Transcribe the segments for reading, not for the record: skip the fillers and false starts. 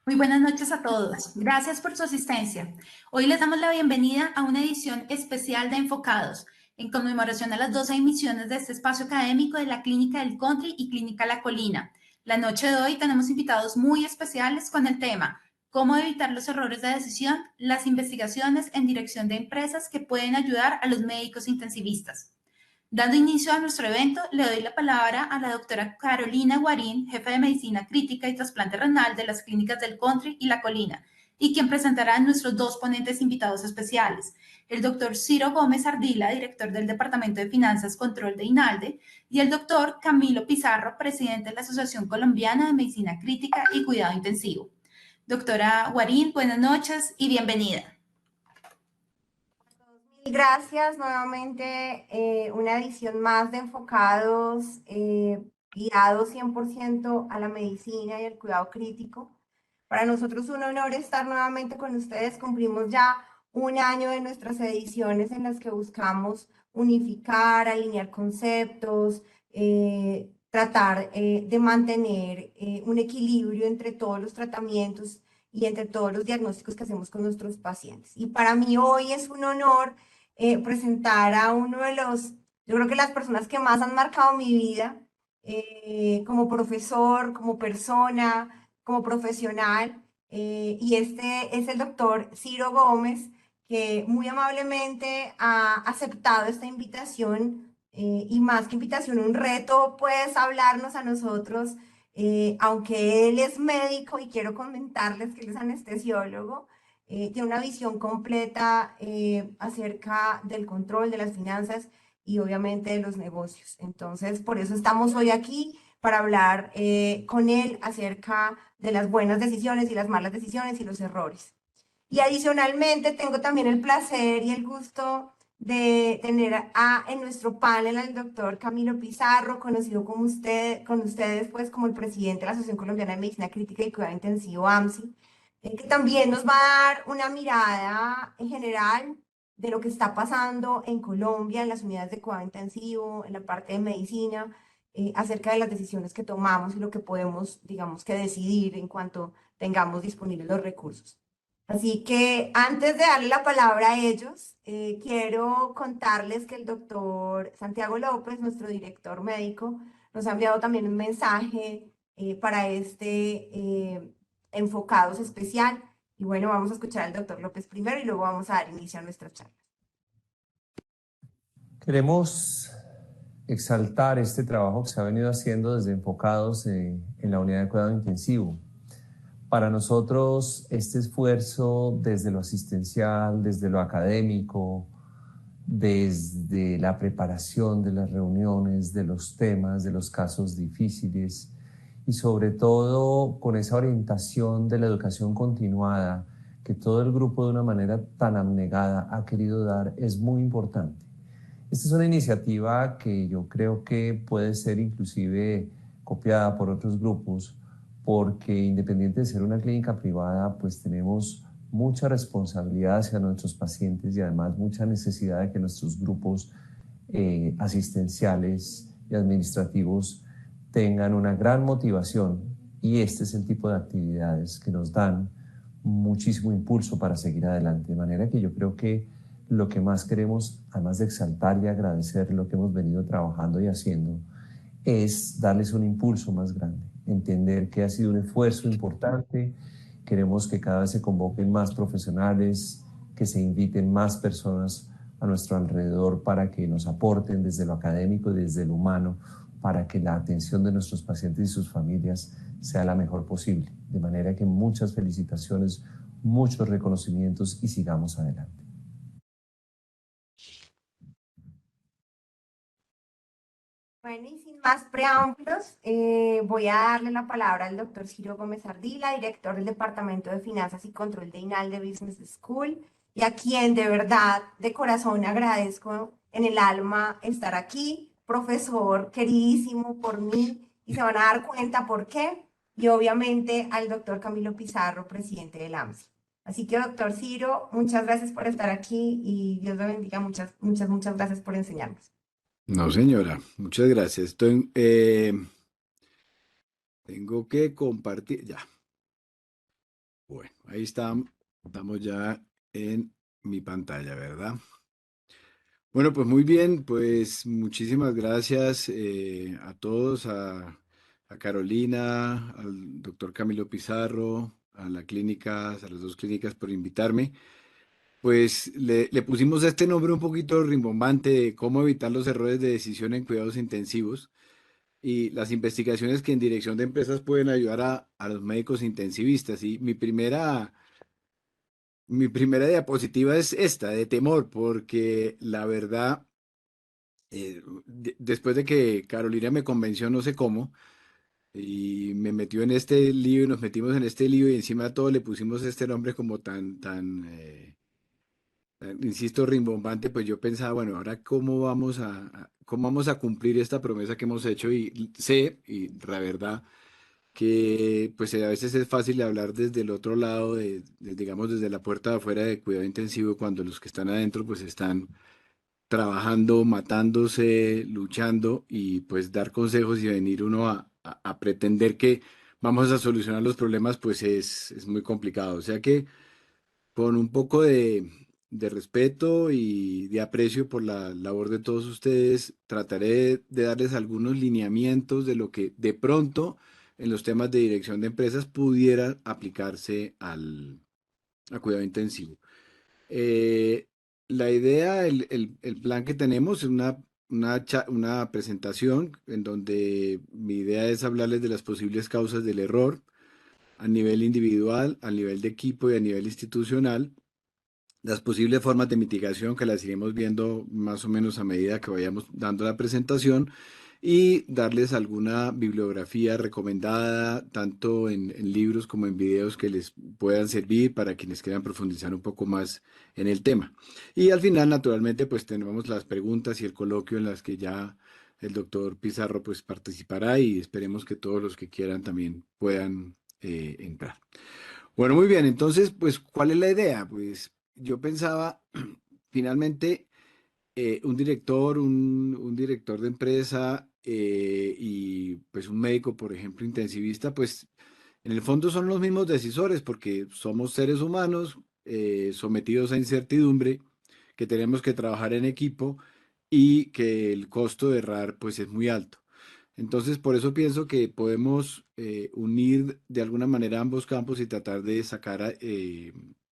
Muy buenas noches a todos. Gracias por su asistencia. Hoy les damos la bienvenida a una edición especial de Enfocados, en conmemoración a las 12 emisiones de este espacio académico de la Clínica del Country y Clínica La Colina. La noche de hoy tenemos invitados muy especiales con el tema cómo evitar los errores de decisión, las investigaciones en dirección de empresas que pueden ayudar a los médicos intensivistas. Dando inicio a nuestro evento, le doy la palabra a la doctora Carolina Guarín, jefa de Medicina Crítica y Trasplante Renal de las Clínicas del Country y La Colina, y quien presentará a nuestros dos ponentes invitados especiales, el doctor Ciro Gómez Ardila, director del Departamento de Finanzas Control de INALDE, y el doctor Camilo Pizarro, presidente de la Asociación Colombiana de Medicina Crítica y Cuidado Intensivo. Doctora Guarín, buenas noches y bienvenida. Mil gracias nuevamente, una edición más de Enfocados, guiados 100% a la medicina y al cuidado crítico. Para nosotros es un honor estar nuevamente con ustedes. Cumplimos ya un año de nuestras ediciones en las que buscamos unificar, alinear conceptos, tratar de mantener un equilibrio entre todos los tratamientos y entre todos los diagnósticos que hacemos con nuestros pacientes. Y para mí hoy es un honor presentar a uno de los, yo creo que las personas que más han marcado mi vida, como profesor, como persona, como profesional, y este es el doctor Ciro Gómez, que muy amablemente ha aceptado esta invitación, y más que invitación, un reto, pues hablarnos a nosotros, aunque él es médico y quiero comentarles que él es anestesiólogo. Tiene una visión completa acerca del control de las finanzas y obviamente de los negocios. Entonces, por eso estamos hoy aquí para hablar con él acerca de las buenas decisiones y las malas decisiones y los errores. Y adicionalmente tengo también el placer y el gusto de tener en nuestro panel al doctor Camilo Pizarro, conocido como con ustedes pues como el presidente de la Asociación Colombiana de Medicina Crítica y Cuidado Intensivo, AMSI, que también nos va a dar una mirada en general de lo que está pasando en Colombia, en las unidades de cuidado intensivo, en la parte de medicina, acerca de las decisiones que tomamos y lo que podemos, digamos, que decidir en cuanto tengamos disponibles los recursos. Así que antes de darle la palabra a ellos, quiero contarles que el doctor Santiago López, nuestro director médico, nos ha enviado también un mensaje para Enfocados especial. Y bueno, vamos a escuchar al doctor López primero y luego vamos a dar inicio a nuestra charla. Queremos exaltar este trabajo que se ha venido haciendo desde Enfocados en la unidad de cuidado intensivo. Para nosotros, este esfuerzo desde lo asistencial, desde lo académico, desde la preparación de las reuniones, de los temas, de los casos difíciles y sobre todo con esa orientación de la educación continuada que todo el grupo de una manera tan abnegada ha querido dar es muy importante. Esta es una iniciativa que yo creo que puede ser inclusive copiada por otros grupos, porque independiente de ser una clínica privada, pues tenemos mucha responsabilidad hacia nuestros pacientes y además mucha necesidad de que nuestros grupos asistenciales y administrativos tengan una gran motivación, y este es el tipo de actividades que nos dan muchísimo impulso para seguir adelante. De manera que yo creo que lo que más queremos, además de exaltar y agradecer lo que hemos venido trabajando y haciendo, es darles un impulso más grande, entender que ha sido un esfuerzo importante. Queremos que cada vez se convoquen más profesionales, que se inviten más personas a nuestro alrededor para que nos aporten desde lo académico y desde lo humano, para que la atención de nuestros pacientes y sus familias sea la mejor posible. De manera que muchas felicitaciones, muchos reconocimientos y sigamos adelante. Bueno, y sin más preámbulos, voy a darle la palabra al doctor Ciro Gómez Ardila, director del Departamento de Finanzas y Control de INALDE Business School, y a quien de verdad, de corazón, agradezco en el alma estar aquí, profesor queridísimo por mí, y se van a dar cuenta por qué, y obviamente al doctor Camilo Pizarro, presidente del AMSI. Así que, doctor Ciro, muchas gracias por estar aquí y Dios lo bendiga. Muchas gracias por enseñarnos. No, señora, muchas gracias. Tengo que compartir, ya. Bueno, ahí está, estamos ya en mi pantalla, ¿verdad? Bueno, pues muy bien, pues muchísimas gracias a todos, a Carolina, al doctor Camilo Pizarro, a la clínica, a las dos clínicas por invitarme. Pues le pusimos este nombre un poquito rimbombante de cómo evitar los errores de decisión en cuidados intensivos y las investigaciones que en dirección de empresas pueden ayudar a los médicos intensivistas. Y mi primera diapositiva es esta, de temor, porque la verdad, después de que Carolina me convenció, no sé cómo, y me metió en este lío y nos metimos en este lío y encima de todo le pusimos este nombre como insisto, rimbombante, pues yo pensaba, bueno, ahora cómo vamos a cumplir esta promesa que hemos hecho y sé, y la verdad, que pues a veces es fácil hablar desde el otro lado, digamos desde la puerta de afuera de cuidado intensivo, cuando los que están adentro pues están trabajando, matándose, luchando y pues dar consejos y venir uno a pretender que vamos a solucionar los problemas pues es muy complicado. O sea que con un poco de respeto y de aprecio por la labor de todos ustedes, trataré de darles algunos lineamientos de lo que de pronto en los temas de dirección de empresas pudiera aplicarse a cuidado intensivo. Eh, la idea, el plan que tenemos es una presentación en donde mi idea es hablarles de las posibles causas del error a nivel individual, a nivel de equipo y a nivel institucional, las posibles formas de mitigación que las iremos viendo más o menos a medida que vayamos dando la presentación y darles alguna bibliografía recomendada, tanto en libros como en videos que les puedan servir para quienes quieran profundizar un poco más en el tema. Y al final, naturalmente, pues tenemos las preguntas y el coloquio en las que ya el doctor Pizarro pues participará y esperemos que todos los que quieran también puedan entrar. Bueno, muy bien, entonces, pues, ¿cuál es la idea? Pues yo pensaba, finalmente, un director de empresa y pues un médico, por ejemplo, intensivista, pues en el fondo son los mismos decisores porque somos seres humanos sometidos a incertidumbre, que tenemos que trabajar en equipo y que el costo de errar pues es muy alto. Entonces, por eso pienso que podemos unir de alguna manera ambos campos y tratar de sacar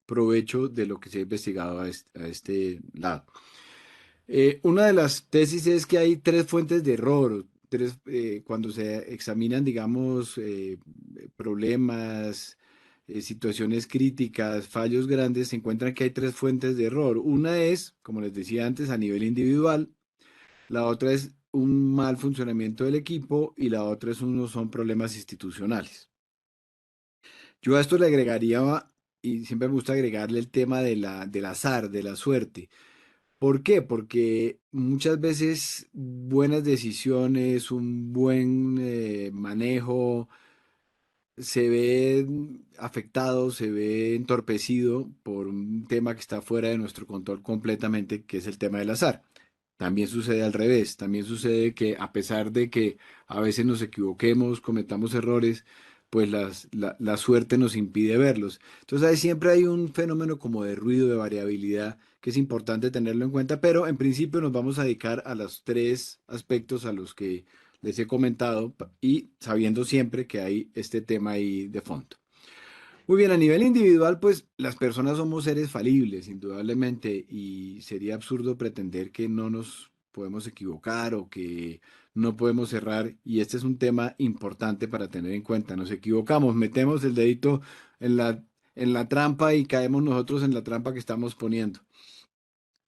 provecho de lo que se ha investigado a este lado. Una de las tesis es que hay tres fuentes de error, cuando se examinan, digamos, problemas, situaciones críticas, fallos grandes, se encuentran que hay tres fuentes de error. Una es, como les decía antes, a nivel individual, la otra es un mal funcionamiento del equipo y la otra son problemas institucionales. Yo a esto le agregaría, y siempre me gusta agregarle el tema del azar, de la suerte. ¿Por qué? Porque muchas veces buenas decisiones, un buen manejo se ve afectado, se ve entorpecido por un tema que está fuera de nuestro control completamente, que es el tema del azar. También sucede al revés, también sucede que a pesar de que a veces nos equivoquemos, cometamos errores, pues la suerte nos impide verlos. Entonces ahí siempre hay un fenómeno como de ruido, de variabilidad, que es importante tenerlo en cuenta, pero en principio nos vamos a dedicar a los tres aspectos a los que les he comentado y sabiendo siempre que hay este tema ahí de fondo. Muy bien, a nivel individual, pues las personas somos seres falibles, indudablemente, y sería absurdo pretender que no nos podemos equivocar o que no podemos errar, y este es un tema importante para tener en cuenta. Nos equivocamos, metemos el dedito en la trampa y caemos nosotros en la trampa que estamos poniendo,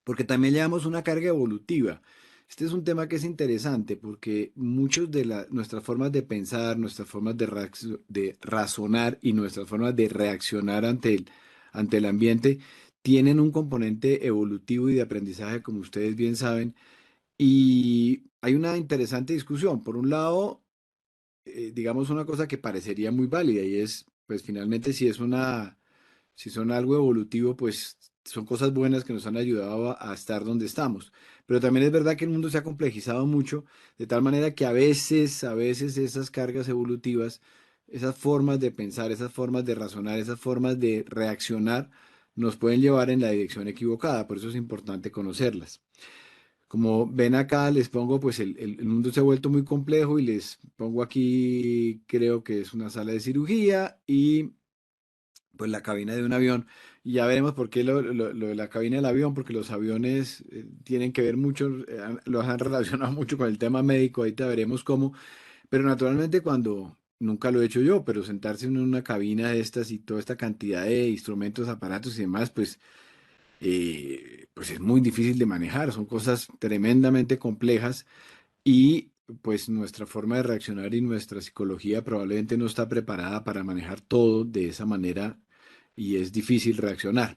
porque también llevamos una carga evolutiva. Este es un tema que es interesante porque muchos de nuestras formas de pensar, nuestras formas de razonar y nuestras formas de reaccionar ante el ambiente tienen un componente evolutivo y de aprendizaje, como ustedes bien saben. Y hay una interesante discusión. Por un lado, digamos una cosa que parecería muy válida y es, pues finalmente si son algo evolutivo, pues son cosas buenas que nos han ayudado a estar donde estamos. Pero también es verdad que el mundo se ha complejizado mucho, de tal manera que a veces esas cargas evolutivas esas formas de pensar, esas formas de razonar, esas formas de reaccionar nos pueden llevar en la dirección equivocada. Por eso es importante conocerlas. Como ven acá, les pongo, pues el mundo se ha vuelto muy complejo y les pongo aquí, creo que es una sala de cirugía y pues la cabina de un avión. Y ya veremos por qué lo de la cabina del avión, porque los aviones tienen que ver mucho, los han relacionado mucho con el tema médico, ahorita veremos cómo. Pero naturalmente cuando, nunca lo he hecho yo, pero sentarse en una cabina de estas y toda esta cantidad de instrumentos, aparatos y demás, pues es muy difícil de manejar, son cosas tremendamente complejas y pues nuestra forma de reaccionar y nuestra psicología probablemente no está preparada para manejar todo de esa manera y es difícil reaccionar.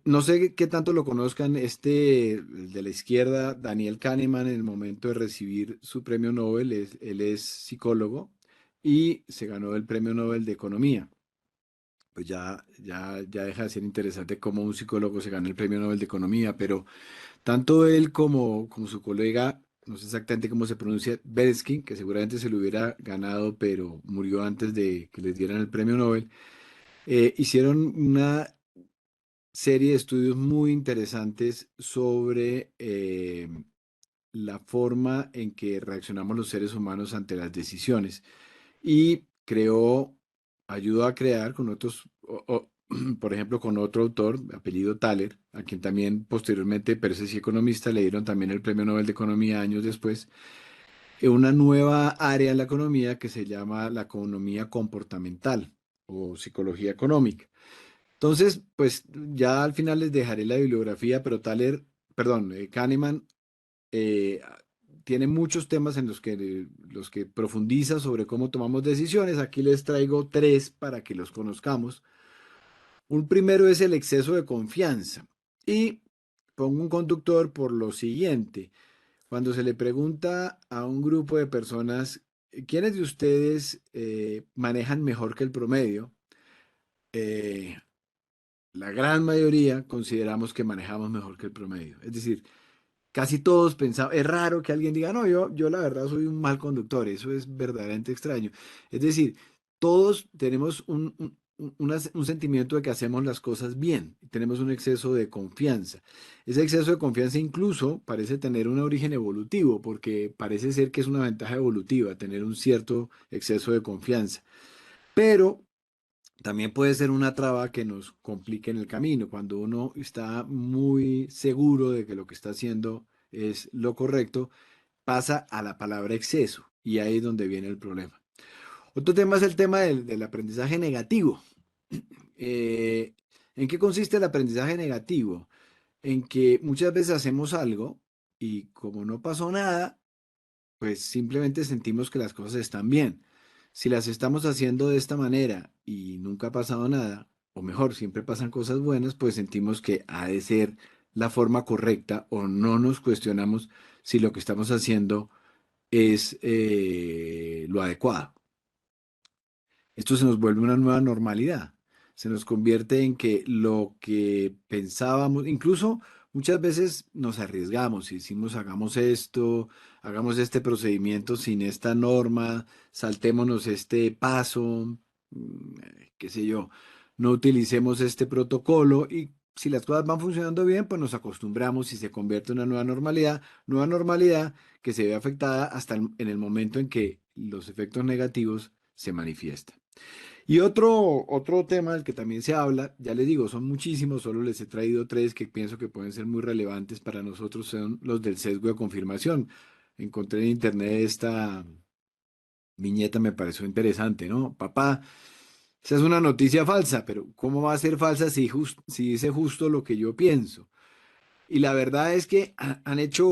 No sé qué tanto lo conozcan, el de la izquierda, Daniel Kahneman, en el momento de recibir su premio Nobel, él es psicólogo y se ganó el premio Nobel de Economía. Pues ya deja de ser interesante cómo un psicólogo se gana el premio Nobel de Economía, pero tanto él como su colega, no sé exactamente cómo se pronuncia, Belsky, que seguramente se lo hubiera ganado, pero murió antes de que les dieran el premio Nobel, hicieron una serie de estudios muy interesantes sobre la forma en que reaccionamos los seres humanos ante las decisiones y ayudó a crear con otros, por ejemplo, con otro autor, apellido Thaler, a quien también posteriormente, pero ese sí economista, le dieron también el Premio Nobel de Economía años después, una nueva área en la economía que se llama la economía comportamental o psicología económica. Entonces, pues ya al final les dejaré la bibliografía, pero Kahneman eh, tiene muchos temas en los que profundiza sobre cómo tomamos decisiones. Aquí les traigo tres para que los conozcamos. Un primero es el exceso de confianza. Y pongo un conductor por lo siguiente. Cuando se le pregunta a un grupo de personas, ¿quiénes de ustedes manejan mejor que el promedio? Eh, la gran mayoría consideramos que manejamos mejor que el promedio. Es decir, casi todos pensamos, es raro que alguien diga, no, yo la verdad soy un mal conductor, eso es verdaderamente extraño. Es decir, todos tenemos un sentimiento de que hacemos las cosas bien, tenemos un exceso de confianza. Ese exceso de confianza incluso parece tener un origen evolutivo, porque parece ser que es una ventaja evolutiva tener un cierto exceso de confianza. Pero también puede ser una traba que nos complique en el camino, cuando uno está muy seguro de que lo que está haciendo es lo correcto, pasa a la palabra exceso y ahí es donde viene el problema. Otro tema es el tema del aprendizaje negativo. Eh, ¿En qué consiste el aprendizaje negativo? En que muchas veces hacemos algo y como no pasó nada, pues simplemente sentimos que las cosas están bien. Si las estamos haciendo de esta manera y nunca ha pasado nada, o mejor, siempre pasan cosas buenas, pues sentimos que ha de ser la forma correcta o no nos cuestionamos si lo que estamos haciendo es lo adecuado. Esto se nos vuelve una nueva normalidad. Se nos convierte en que lo que pensábamos, incluso muchas veces nos arriesgamos y decimos, hagamos este procedimiento sin esta norma, saltémonos este paso, qué sé yo, no utilicemos este protocolo y si las cosas van funcionando bien, pues nos acostumbramos y se convierte en una nueva normalidad que se ve afectada hasta en el momento en que los efectos negativos se manifiestan. Y otro tema del que también se habla, ya les digo, son muchísimos, solo les he traído tres que pienso que pueden ser muy relevantes para nosotros, son los del sesgo de confirmación. Encontré en internet esta viñeta, me pareció interesante, ¿no? Papá, esa es una noticia falsa, pero ¿cómo va a ser falsa si dice justo lo que yo pienso? Y la verdad es que han hecho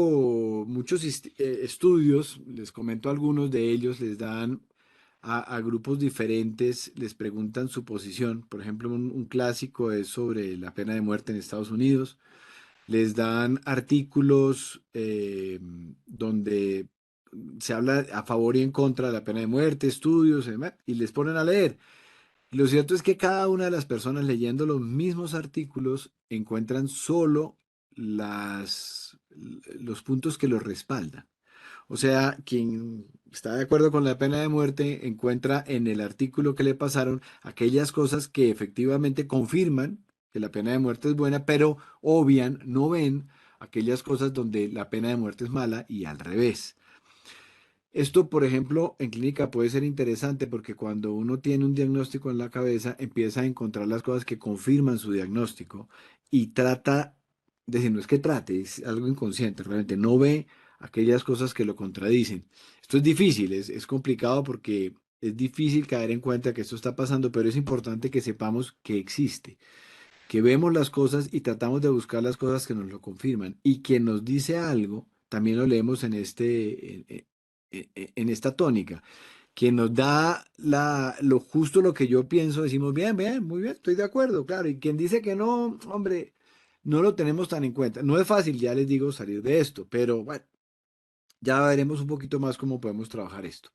muchos estudios, les comento algunos de ellos, les dan a grupos diferentes, les preguntan su posición. Por ejemplo, un clásico es sobre la pena de muerte en Estados Unidos. Les dan artículos donde se habla a favor y en contra de la pena de muerte, estudios, y les ponen a leer. Y lo cierto es que cada una de las personas leyendo los mismos artículos encuentran solo los puntos que los respaldan. O sea, quien está de acuerdo con la pena de muerte, encuentra en el artículo que le pasaron aquellas cosas que efectivamente confirman que la pena de muerte es buena, pero obvian, no ven aquellas cosas donde la pena de muerte es mala y al revés. Esto, por ejemplo, en clínica puede ser interesante porque cuando uno tiene un diagnóstico en la cabeza, empieza a encontrar las cosas que confirman su diagnóstico y trata, de decir, no es que trate, es algo inconsciente, realmente no ve aquellas cosas que lo contradicen. Esto es difícil, es complicado porque es difícil caer en cuenta que esto está pasando, pero es importante que sepamos que existe, que vemos las cosas y tratamos de buscar las cosas que nos lo confirman. Y quien nos dice algo, también lo leemos en en esta tónica. Quien nos da lo justo lo que yo pienso, decimos, bien, bien, muy bien, estoy de acuerdo, claro. Y quien dice que no, hombre, no lo tenemos tan en cuenta. No es fácil, ya les digo, salir de esto, pero bueno, ya veremos un poquito más cómo podemos trabajar esto.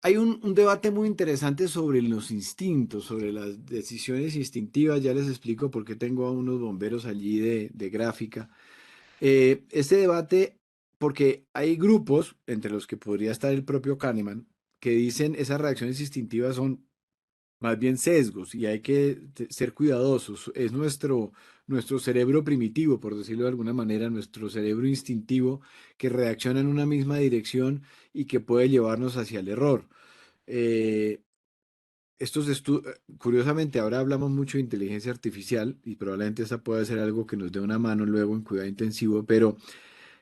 Hay un debate muy interesante sobre los instintos, sobre las decisiones instintivas. Ya les explico por qué tengo a unos bomberos allí de gráfica. Este debate, porque hay grupos, entre los que podría estar el propio Kahneman, que dicen esas reacciones instintivas son más bien sesgos y hay que ser cuidadosos. Es nuestro cerebro primitivo, por decirlo de alguna manera, nuestro cerebro instintivo que reacciona en una misma dirección y que puede llevarnos hacia el error. Eh, curiosamente, ahora hablamos mucho de inteligencia artificial y probablemente esta pueda ser algo que nos dé una mano luego en cuidado intensivo, pero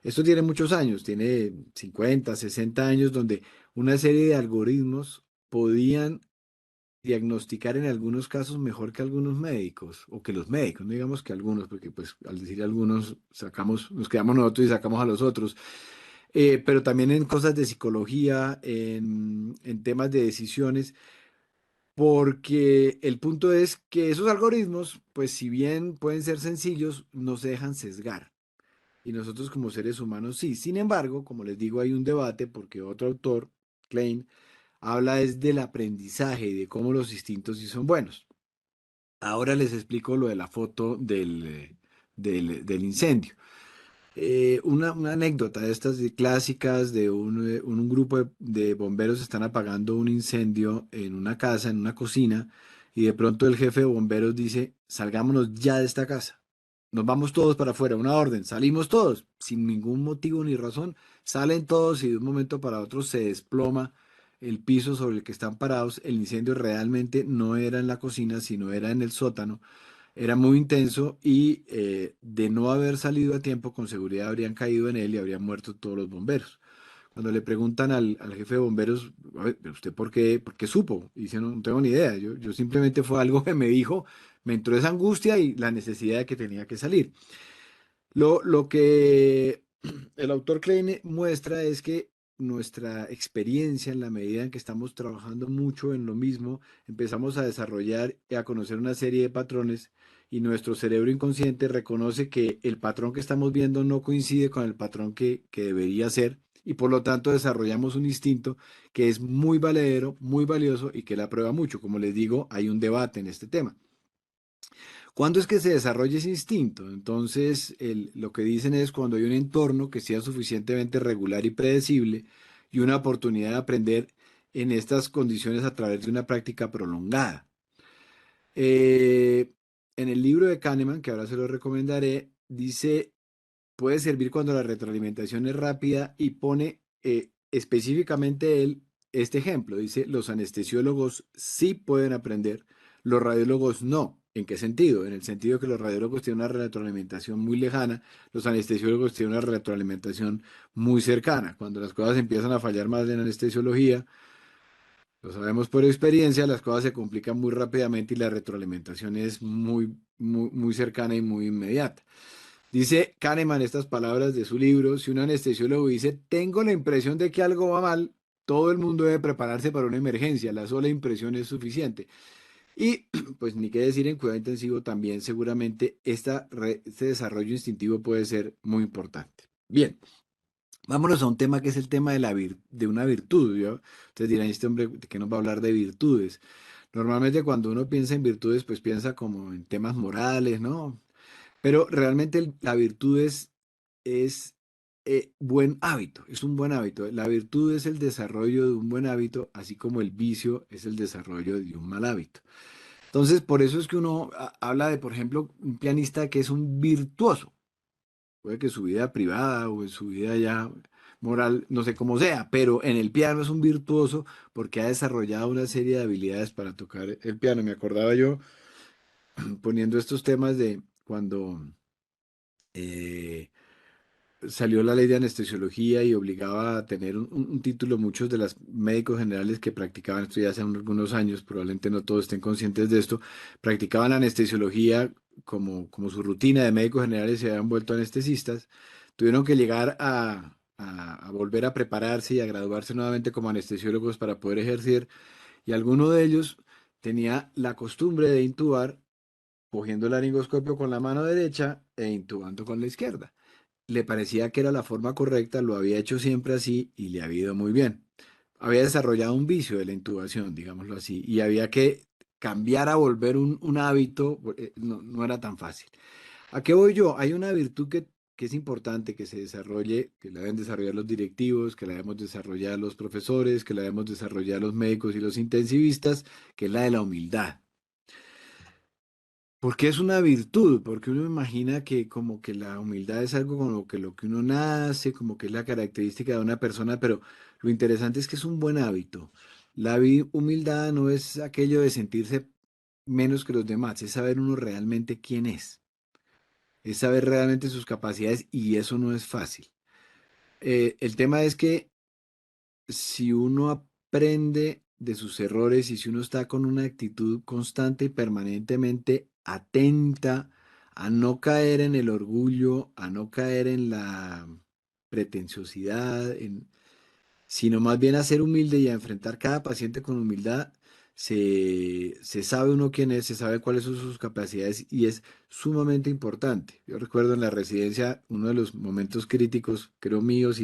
esto tiene muchos años, tiene 50, 60 años, donde una serie de algoritmos podían diagnosticar en algunos casos mejor que algunos médicos, o que los médicos, no digamos que algunos, porque pues al decir algunos sacamos, nos quedamos nosotros y sacamos a los otros. Pero también en cosas de psicología, en temas de decisiones, porque el punto es que esos algoritmos, pues si bien pueden ser sencillos, no se dejan sesgar. Y nosotros como seres humanos sí. Sin embargo, como les digo, hay un debate porque otro autor, Klein, habla es del aprendizaje y de cómo los instintos sí son buenos. Ahora les explico lo de la foto del incendio. Una anécdota de estas clásicas de un grupo de bomberos están apagando un incendio en una casa, en una cocina, y de pronto el jefe de bomberos dice, salgámonos ya de esta casa. Nos vamos todos para afuera, una orden, salimos todos, sin ningún motivo ni razón, salen todos y de un momento para otro se desploma el piso sobre el que están parados. El incendio realmente no era en la cocina, sino era en el sótano, era muy intenso y de no haber salido a tiempo, con seguridad habrían caído en él y habrían muerto todos los bomberos. Cuando le preguntan al jefe de bomberos, a ver, ¿pero usted por qué supo? Y dice, no, no tengo ni idea, yo simplemente fue algo que me dijo, me entró esa angustia y la necesidad de que tenía que salir. Lo que el autor Klein muestra es que nuestra experiencia, en la medida en que estamos trabajando mucho en lo mismo, empezamos a desarrollar y a conocer una serie de patrones y nuestro cerebro inconsciente reconoce que el patrón que estamos viendo no coincide con el patrón que debería ser y por lo tanto desarrollamos un instinto que es muy valedero, muy valioso y que la prueba mucho. Como les digo, hay un debate en este tema. ¿Cuándo es que se desarrolla ese instinto? Entonces, lo que dicen es cuando hay un entorno que sea suficientemente regular y predecible y una oportunidad de aprender en estas condiciones a través de una práctica prolongada. Eh, en el libro de Kahneman, que ahora se lo recomendaré, dice, puede servir cuando la retroalimentación es rápida y pone específicamente él este ejemplo. Dice, los anestesiólogos sí pueden aprender, los radiólogos no. ¿En qué sentido? En el sentido que los radiólogos tienen una retroalimentación muy lejana, los anestesiólogos tienen una retroalimentación muy cercana. Cuando las cosas empiezan a fallar más en anestesiología, lo sabemos por experiencia, las cosas se complican muy rápidamente y la retroalimentación es muy cercana y muy inmediata. Dice Kahneman estas palabras de su libro: si un anestesiólogo dice, tengo la impresión de que algo va mal, todo el mundo debe prepararse para una emergencia, la sola impresión es suficiente. Y pues ni qué decir, en cuidado intensivo también seguramente este desarrollo instintivo puede ser muy importante. Bien, vámonos a un tema que es el tema de una virtud, ¿yo? Ustedes dirán, este hombre, ¿de qué nos va a hablar de virtudes? Normalmente cuando uno piensa en virtudes, pues piensa como en temas morales, ¿no? Pero realmente la virtud es buen hábito, es un buen hábito. La virtud es el desarrollo de un buen hábito, así como el vicio es el desarrollo de un mal hábito. Entonces, por eso es que uno habla de, por ejemplo, un pianista que es un virtuoso. Puede que su vida privada o en su vida ya moral, no sé cómo sea, pero en el piano es un virtuoso porque ha desarrollado una serie de habilidades para tocar el piano. Me acordaba yo poniendo estos temas de cuando eh, salió la ley de anestesiología y obligaba a tener un título. Muchos de los médicos generales que practicaban esto ya hace algunos años, probablemente no todos estén conscientes de esto, practicaban anestesiología como su rutina de médicos generales, se habían vuelto anestesistas, tuvieron que llegar a volver a prepararse y a graduarse nuevamente como anestesiólogos para poder ejercer, y alguno de ellos tenía la costumbre de intubar cogiendo el laringoscopio con la mano derecha e intubando con la izquierda. Le parecía que era la forma correcta, lo había hecho siempre así y le había ido muy bien. Había desarrollado un vicio de la intubación, digámoslo así, y había que cambiar a volver un hábito, no era tan fácil. ¿A qué voy yo? Hay una virtud que es importante que se desarrolle, que la deben desarrollar los directivos, que la debemos desarrollar los profesores, que la debemos desarrollar los médicos y los intensivistas, que es la de la humildad. Porque es una virtud, porque uno imagina que como que la humildad es algo como que lo que uno nace, como que es la característica de una persona, pero lo interesante es que es un buen hábito. La humildad no es aquello de sentirse menos que los demás, es saber uno realmente quién es saber realmente sus capacidades y eso no es fácil. El tema es que si uno aprende de sus errores y si uno está con una actitud constante y permanentemente atenta a no caer en el orgullo, a no caer en la pretenciosidad, sino más bien a ser humilde y a enfrentar cada paciente con humildad, se sabe uno quién es, se sabe cuáles son sus capacidades y es sumamente importante. Yo recuerdo en la residencia uno de los momentos críticos, creo míos,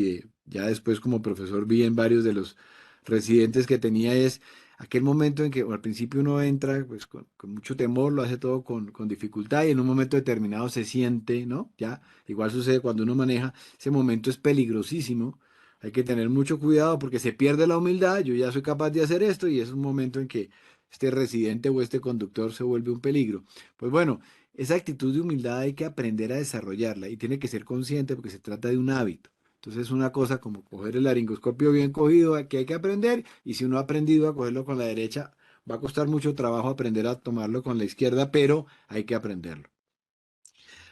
ya después como profesor vi en varios de los residentes que tenía, es aquel momento en que al principio uno entra pues, con mucho temor, lo hace todo con dificultad y en un momento determinado se siente, ¿no? Ya, igual sucede cuando uno maneja, ese momento es peligrosísimo. Hay que tener mucho cuidado porque se pierde la humildad. Yo ya soy capaz de hacer esto y es un momento en que este residente o este conductor se vuelve un peligro. Pues bueno, esa actitud de humildad hay que aprender a desarrollarla y tiene que ser consciente porque se trata de un hábito. Entonces es una cosa como coger el laringoscopio bien cogido que hay que aprender y si uno ha aprendido a cogerlo con la derecha, va a costar mucho trabajo aprender a tomarlo con la izquierda, pero hay que aprenderlo.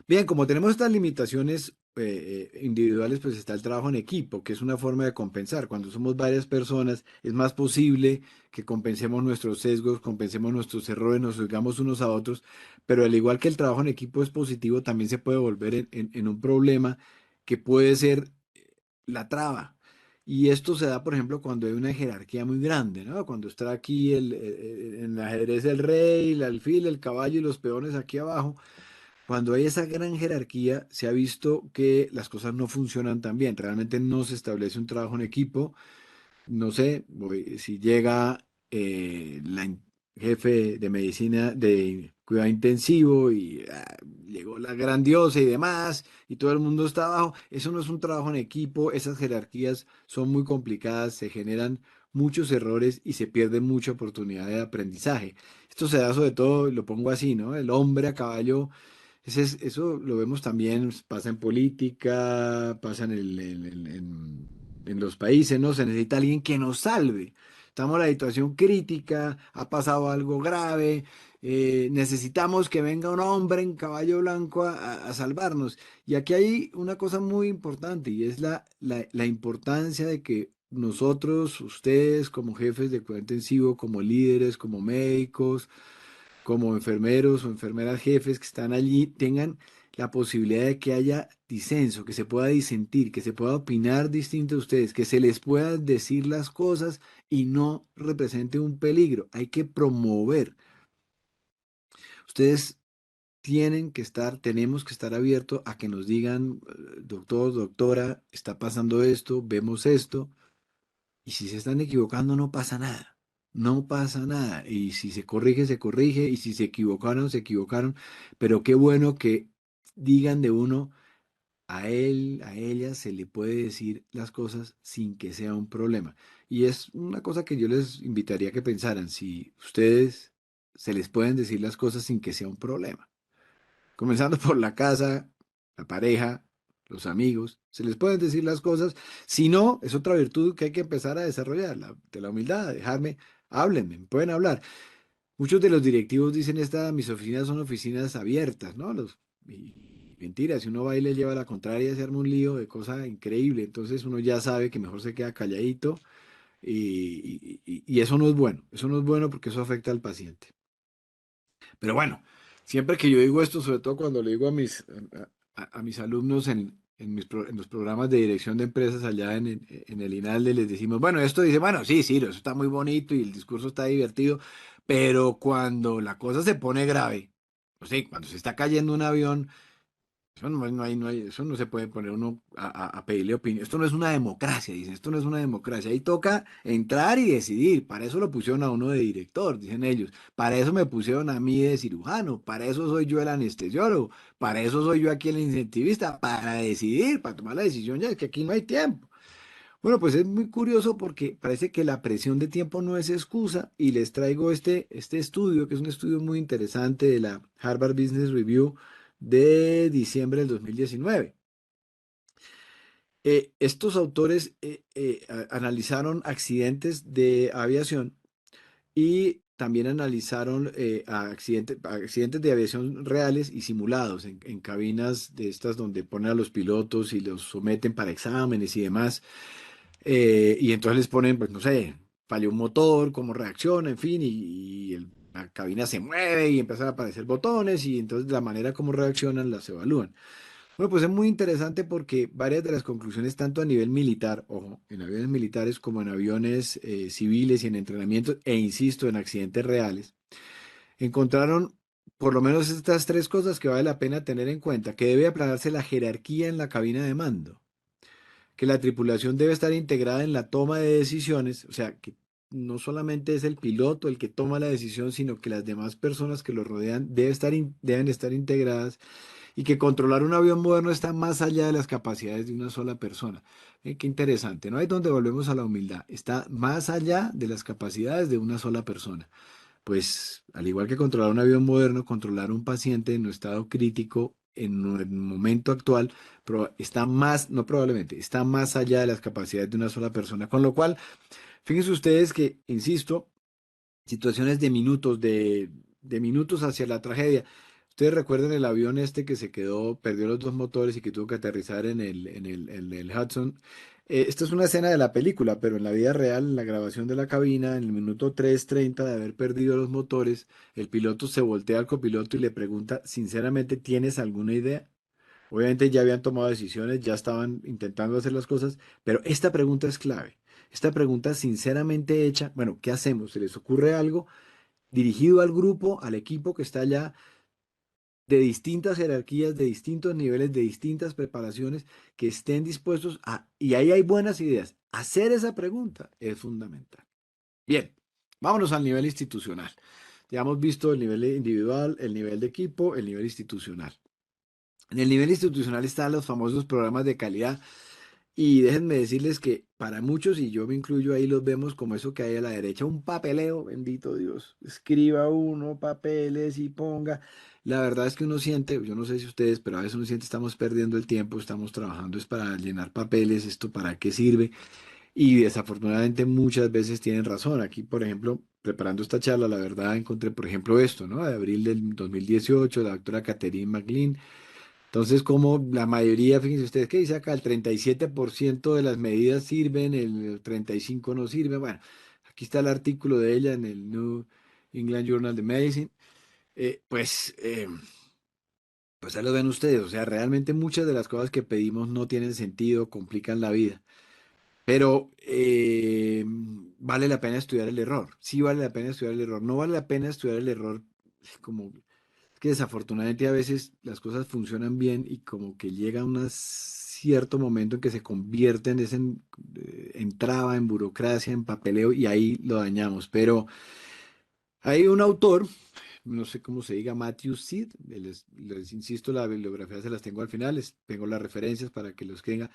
Bien, como tenemos estas limitaciones individuales, pues está el trabajo en equipo, que es una forma de compensar. Cuando somos varias personas, es más posible que compensemos nuestros sesgos, compensemos nuestros errores, nos oigamos unos a otros, pero al igual que el trabajo en equipo es positivo, también se puede volver en un problema que puede ser la traba. Y esto se da, por ejemplo, cuando hay una jerarquía muy grande, ¿no? Cuando está aquí en el ajedrez el rey, el alfil, el caballo y los peones aquí abajo. Cuando hay esa gran jerarquía, se ha visto que las cosas no funcionan tan bien. Realmente no se establece un trabajo en equipo. No sé, si llega jefe de medicina de cuidado intensivo y llegó la grandiosa y demás, y todo el mundo está abajo. Eso no es un trabajo en equipo. Esas jerarquías son muy complicadas, se generan muchos errores y se pierde mucha oportunidad de aprendizaje. Esto se da sobre todo, lo pongo así, ¿no? El hombre a caballo eso lo vemos también, pasa en política, pasa en los países, ¿no? Se necesita alguien que nos salve. Estamos en la situación crítica, ha pasado algo grave, necesitamos que venga un hombre en caballo blanco a salvarnos. Y aquí hay una cosa muy importante y es la importancia de que nosotros, ustedes como jefes de cuidado intensivo, como líderes, como médicos, como enfermeros o enfermeras jefes que están allí tengan la posibilidad de que haya disenso, que se pueda disentir, que se pueda opinar distinto a ustedes, que se les pueda decir las cosas y no represente un peligro. Hay que promover. Ustedes tenemos que estar abiertos a que nos digan, doctor, doctora, está pasando esto, vemos esto, y si se están equivocando no pasa nada. No pasa nada. Y si se corrige, se corrige. Y si se equivocaron, se equivocaron. Pero qué bueno que digan de uno, a él, a ella se le puede decir las cosas sin que sea un problema. Y es una cosa que yo les invitaría a que pensaran, si ustedes se les pueden decir las cosas sin que sea un problema. Comenzando por la casa, la pareja, los amigos, se les pueden decir las cosas. Si no, es otra virtud que hay que empezar a desarrollar, la, de la humildad, dejarme, háblenme, pueden hablar. Muchos de los directivos dicen mis oficinas son oficinas abiertas, ¿no? Y mentira, si uno va y le lleva la contraria, se arma un lío de cosa increíble. Entonces uno ya sabe que mejor se queda calladito y eso no es bueno. Eso no es bueno porque eso afecta al paciente. Pero bueno, siempre que yo digo esto, sobre todo cuando le digo a mis alumnos en los programas de dirección de empresas allá en el INALDE, les decimos, bueno, esto dice, bueno, sí, sí, eso está muy bonito y el discurso está divertido, pero cuando la cosa se pone grave, pues sí, cuando se está cayendo un avión, eso eso no se puede poner uno a pedirle opinión. Esto no es una democracia, dicen, esto no es una democracia. Ahí toca entrar y decidir. Para eso lo pusieron a uno de director, dicen ellos. Para eso me pusieron a mí de cirujano. Para eso soy yo el anestesiólogo. Para eso soy yo aquí el incentivista. Para decidir, para tomar la decisión ya, es que aquí no hay tiempo. Bueno, pues es muy curioso porque parece que la presión de tiempo no es excusa y les traigo este estudio, que es un estudio muy interesante de la Harvard Business Review de diciembre del 2019. Estos autores analizaron accidentes de aviación y también analizaron accidentes de aviación reales y simulados en cabinas de estas donde ponen a los pilotos y los someten para exámenes y demás. Y entonces les ponen, pues no sé, falló un motor, cómo reacciona, en fin, la cabina se mueve y empiezan a aparecer botones y entonces la manera como reaccionan las evalúan. Bueno, pues es muy interesante porque varias de las conclusiones, tanto a nivel militar, ojo, en aviones militares como en aviones civiles y en entrenamientos, e insisto, en accidentes reales, encontraron por lo menos estas tres cosas que vale la pena tener en cuenta, que debe aplanarse la jerarquía en la cabina de mando, que la tripulación debe estar integrada en la toma de decisiones, o sea, que no solamente es el piloto el que toma la decisión, sino que las demás personas que lo rodean deben estar integradas y que controlar un avión moderno está más allá de las capacidades de una sola persona. Qué interesante, ¿no? Ahí es donde volvemos a la humildad. Está más allá de las capacidades de una sola persona. Pues, al igual que controlar un avión moderno, controlar un paciente en un estado crítico en el momento actual está más, no probablemente, está más allá de las capacidades de una sola persona. Con lo cual, fíjense ustedes que, insisto, situaciones de minutos hacia la tragedia. Ustedes recuerdan el avión este que se quedó, perdió los dos motores y que tuvo que aterrizar en el Hudson. Esta es una escena de la película, pero en la vida real, en la grabación de la cabina, en el minuto 3:30 de haber perdido los motores, el piloto se voltea al copiloto y le pregunta, sinceramente, ¿tienes alguna idea? Obviamente ya habían tomado decisiones, ya estaban intentando hacer las cosas, pero esta pregunta es clave. Esta pregunta sinceramente hecha, bueno, ¿qué hacemos? ¿Se les ocurre algo dirigido al grupo, al equipo que está allá, de distintas jerarquías, de distintos niveles, de distintas preparaciones, que estén dispuestos y ahí hay buenas ideas? Hacer esa pregunta es fundamental. Bien, vámonos al nivel institucional. Ya hemos visto el nivel individual, el nivel de equipo, el nivel institucional. En el nivel institucional están los famosos programas de calidad y déjenme decirles que para muchos, y yo me incluyo ahí, los vemos como eso que hay a la derecha, un papeleo, bendito Dios, escriba uno papeles y ponga. La verdad es que uno siente, yo no sé si ustedes, pero a veces uno siente estamos perdiendo el tiempo, estamos trabajando es para llenar papeles, esto para qué sirve. Y desafortunadamente muchas veces tienen razón. Aquí, por ejemplo, preparando esta charla, la verdad encontré, por ejemplo, esto, ¿no? De abril del 2018, la doctora Catherine McLean. Entonces, como la mayoría, fíjense ustedes que dice acá, el 37% de las medidas sirven, el 35% no sirve. Bueno, aquí está el artículo de ella en el New England Journal of Medicine. Eh, pues, eh, pues ahí lo ven ustedes. O sea, realmente muchas de las cosas que pedimos no tienen sentido, complican la vida. Pero vale la pena estudiar el error. Sí vale la pena estudiar el error. No vale la pena estudiar el error como es que desafortunadamente a veces las cosas funcionan bien y como que llega un cierto momento en que se convierten en traba, en burocracia, en papeleo y ahí lo dañamos. Pero hay un autor no sé cómo se diga, Matthew Seed, les insisto, la bibliografía se las tengo al final, les tengo las referencias para que los tengan.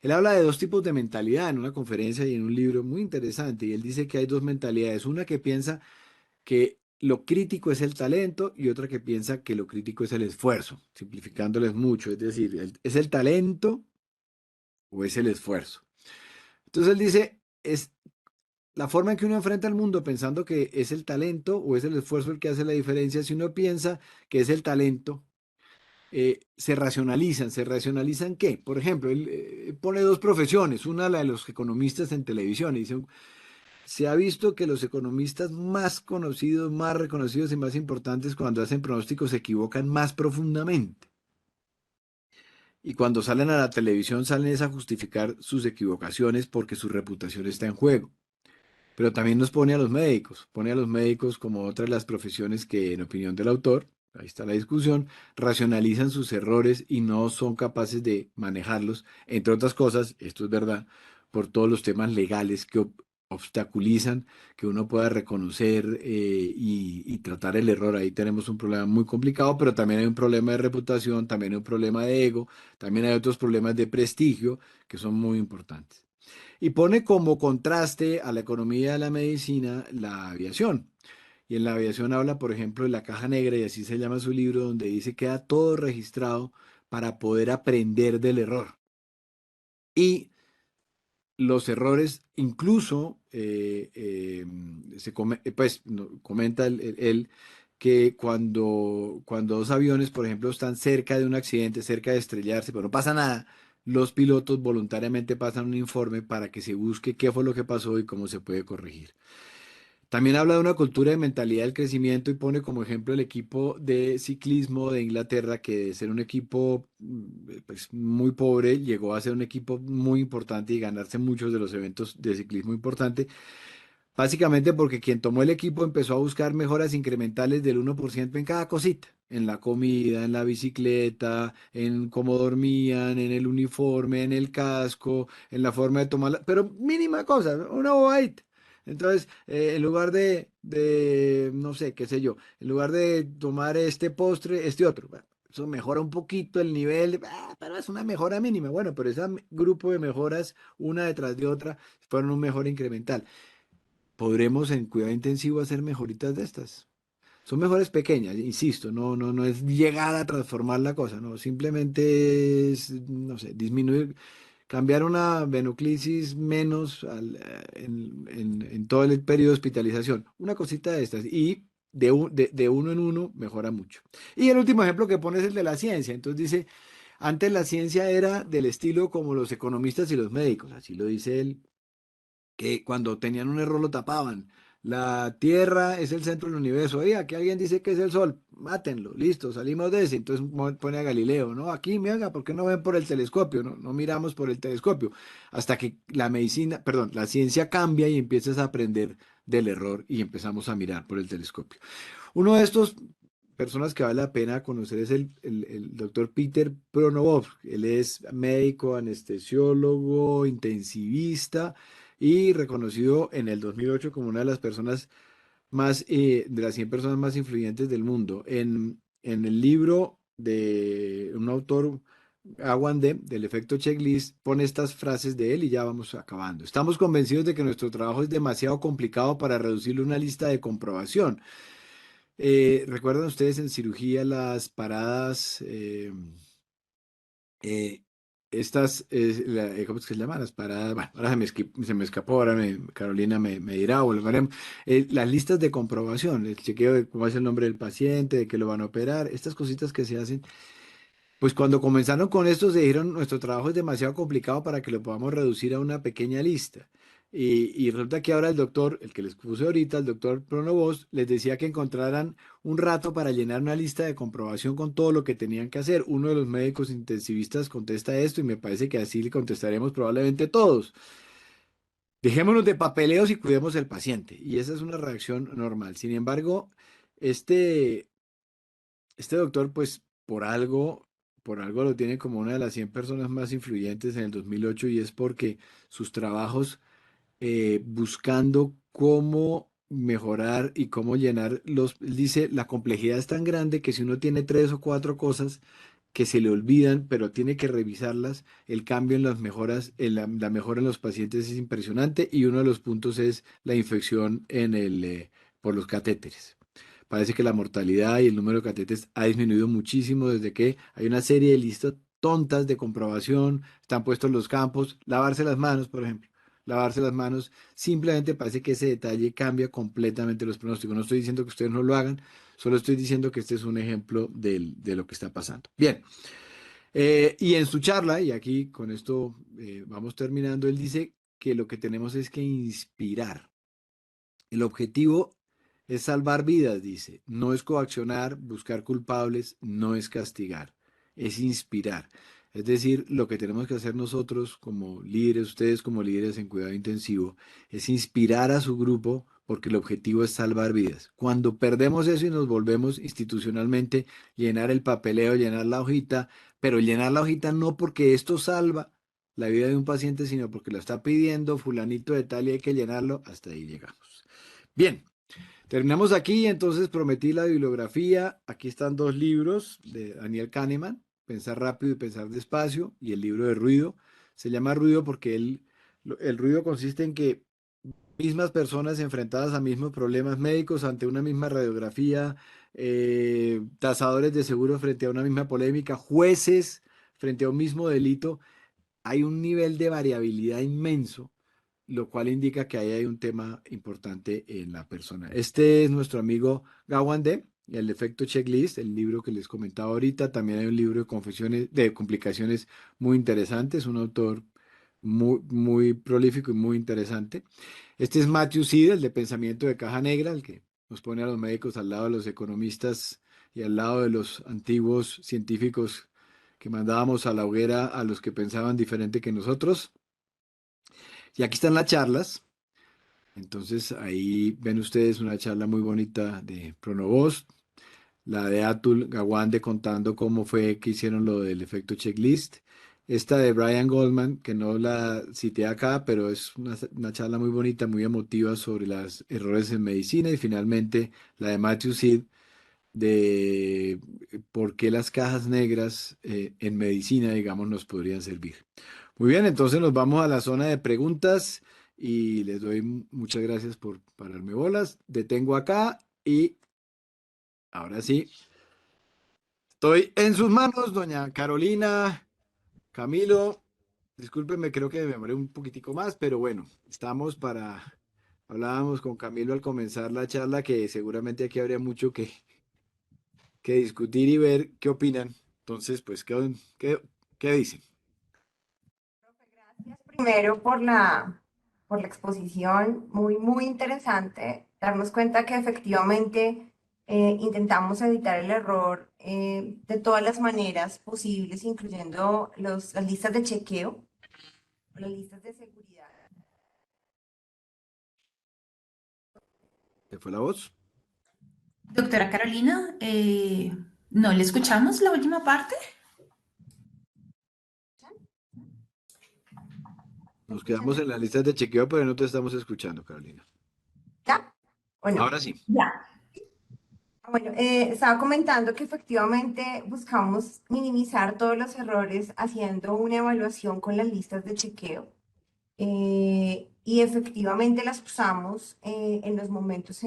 Él habla de dos tipos de mentalidad en una conferencia y en un libro muy interesante, y él dice que hay dos mentalidades, una que piensa que lo crítico es el talento y otra que piensa que lo crítico es el esfuerzo, simplificándoles mucho, es decir, ¿es el talento o es el esfuerzo? Entonces él dice, es la forma en que uno enfrenta el mundo pensando que es el talento o es el esfuerzo el que hace la diferencia. Si uno piensa que es el talento, ¿se racionalizan qué? Por ejemplo, él pone dos profesiones, una la de los economistas en televisión, y dice, se ha visto que los economistas más conocidos, más reconocidos y más importantes cuando hacen pronósticos se equivocan más profundamente. Y cuando salen a la televisión salen es a justificar sus equivocaciones porque su reputación está en juego. Pero también nos pone a los médicos como otra de las profesiones que, en opinión del autor, ahí está la discusión, racionalizan sus errores y no son capaces de manejarlos, entre otras cosas, esto es verdad, por todos los temas legales que obstaculizan que uno pueda reconocer y tratar el error. Ahí tenemos un problema muy complicado, pero también hay un problema de reputación, también hay un problema de ego, también hay otros problemas de prestigio que son muy importantes. Y pone como contraste a la economía de la medicina la aviación. Y en la aviación habla, por ejemplo, de la caja negra, y así se llama su libro, donde dice que queda todo registrado para poder aprender del error. Y los errores, incluso, pues, comenta él que cuando dos aviones, por ejemplo, están cerca de un accidente, cerca de estrellarse, pero no pasa nada, los pilotos voluntariamente pasan un informe para que se busque qué fue lo que pasó y cómo se puede corregir. También habla de una cultura de mentalidad del crecimiento y pone como ejemplo el equipo de ciclismo de Inglaterra, que de ser un equipo pues, muy pobre, llegó a ser un equipo muy importante y ganarse muchos de los eventos de ciclismo importante, básicamente porque quien tomó el equipo empezó a buscar mejoras incrementales del 1% en cada cosita, en la comida, en la bicicleta, en cómo dormían, en el uniforme, en el casco, en la forma de tomarla, pero mínima cosa, una bobadita. Entonces, en lugar no sé, qué sé yo, en lugar de tomar este postre, este otro. Bueno, eso mejora un poquito el nivel, pero es una mejora mínima. Bueno, pero ese grupo de mejoras, una detrás de otra, fueron un mejor incremental. ¿Podremos en cuidado intensivo hacer mejoritas de estas? Son mejores pequeñas, insisto, no es llegar a transformar la cosa, no, simplemente es, no sé, disminuir, cambiar una venoclisis menos en todo el periodo de hospitalización, una cosita de estas, y de uno en uno mejora mucho. Y el último ejemplo que pone es el de la ciencia, entonces dice, antes la ciencia era del estilo como los economistas y los médicos, así lo dice él, que cuando tenían un error lo tapaban. La Tierra es el centro del universo. Oiga, que alguien dice que es el Sol, mátenlo, listo, salimos de ese. Entonces pone a Galileo, ¿no? Aquí, mira, ¿por qué no ven por el telescopio? No miramos por el telescopio. Hasta que la medicina, perdón, la ciencia cambia y empiezas a aprender del error y empezamos a mirar por el telescopio. Uno de estos personas que vale la pena conocer es el doctor Peter Pronovost. Él es médico, anestesiólogo, intensivista y reconocido en el 2008 como una de las personas más, de las 100 personas más influyentes del mundo. En el libro de un autor, Aguandé, del efecto checklist, pone estas frases de él y ya vamos acabando. Estamos convencidos de que nuestro trabajo es demasiado complicado para reducirlo a una lista de comprobación. ¿Recuerdan ustedes en cirugía las paradas, eh, estas, ¿cómo es que se llaman? Las paradas, bueno, ahora se me escapó, ahora Carolina me dirá, volveremos. Las listas de comprobación, el chequeo de cómo es el nombre del paciente, de que lo van a operar, estas cositas que se hacen. Pues cuando comenzaron con esto se dijeron, nuestro trabajo es demasiado complicado para que lo podamos reducir a una pequeña lista. Y resulta que ahora el doctor, el que les puse ahorita, el doctor Pronovost, les decía que encontraran un rato para llenar una lista de comprobación con todo lo que tenían que hacer. Uno de los médicos intensivistas contesta esto y me parece que así le contestaremos probablemente todos. Dejémonos de papeleos y cuidemos el paciente. Y esa es una reacción normal. Sin embargo, este, este doctor, pues por algo lo tiene como una de las 100 personas más influyentes en el 2008 y es porque sus trabajos buscando cómo mejorar y cómo llenar los, él dice, la complejidad es tan grande que si uno tiene 3 o 4 cosas que se le olvidan, pero tiene que revisarlas, el cambio en las mejoras, la mejora en los pacientes es impresionante y uno de los puntos es la infección por los catéteres. Parece que la mortalidad y el número de catéteres ha disminuido muchísimo desde que hay una serie de listas tontas de comprobación, están puestos los campos, lavarse las manos, por ejemplo. Lavarse las manos, simplemente parece que ese detalle cambia completamente los pronósticos. No estoy diciendo que ustedes no lo hagan, solo estoy diciendo que este es un ejemplo de lo que está pasando. Bien, y en su charla, y aquí con esto vamos terminando, él dice que lo que tenemos es que inspirar. El objetivo es salvar vidas, dice. No es coaccionar, buscar culpables, no es castigar, es inspirar. Es decir, lo que tenemos que hacer nosotros como líderes, ustedes como líderes en cuidado intensivo, es inspirar a su grupo porque el objetivo es salvar vidas. Cuando perdemos eso y nos volvemos institucionalmente, llenar el papeleo, llenar la hojita, pero llenar la hojita no porque esto salva la vida de un paciente, sino porque lo está pidiendo fulanito de tal y hay que llenarlo, hasta ahí llegamos. Bien, terminamos aquí, entonces prometí la bibliografía. Aquí están 2 libros de Daniel Kahneman, Pensar rápido y pensar despacio, y el libro de ruido. Se llama ruido porque el ruido consiste en que mismas personas enfrentadas a mismos problemas médicos ante una misma radiografía, tasadores de seguro frente a una misma polémica, jueces frente a un mismo delito, hay un nivel de variabilidad inmenso, lo cual indica que ahí hay un tema importante en la persona. Este es nuestro amigo Gawande, el efecto checklist, el libro que les comentaba ahorita. También hay un libro de confesiones, de complicaciones muy interesantes, un autor muy prolífico y muy interesante. Este es Matthew Seed, el de pensamiento de caja negra, el que nos pone a los médicos al lado de los economistas y al lado de los antiguos científicos que mandábamos a la hoguera a los que pensaban diferente que nosotros. Y aquí están las charlas. Entonces ahí ven ustedes una charla muy bonita de Pronovost, la de Atul Gawande contando cómo fue que hicieron lo del efecto checklist. Esta de Brian Goldman, que no la cité acá, pero es una charla muy bonita, muy emotiva sobre los errores en medicina. Y finalmente la de Matthew Seed de por qué las cajas negras en medicina, digamos, nos podrían servir. Muy bien, entonces nos vamos a la zona de preguntas y les doy muchas gracias por pararme bolas. Detengo acá y ahora sí, estoy en sus manos, doña Carolina, Camilo. Discúlpenme, creo que me demoré un poquitico más, pero bueno, estamos para... Hablábamos con Camilo al comenzar la charla que seguramente aquí habría mucho que discutir y ver qué opinan. Entonces, pues, ¿qué dicen? Profe, gracias primero por la exposición, muy interesante. Darnos cuenta que efectivamente intentamos evitar el error de todas las maneras posibles, incluyendo las listas de chequeo, las listas de seguridad. ¿Se fue la voz? Doctora Carolina, ¿no le escuchamos la última parte? ¿Me Nos escuchan quedamos en mejor? la lista de chequeo, pero no te estamos escuchando, Carolina. ¿Ya? ¿O no? Ahora sí. Ya. Bueno, estaba comentando que efectivamente buscamos minimizar todos los errores haciendo una evaluación con las listas de chequeo. Y efectivamente las usamos en los momentos,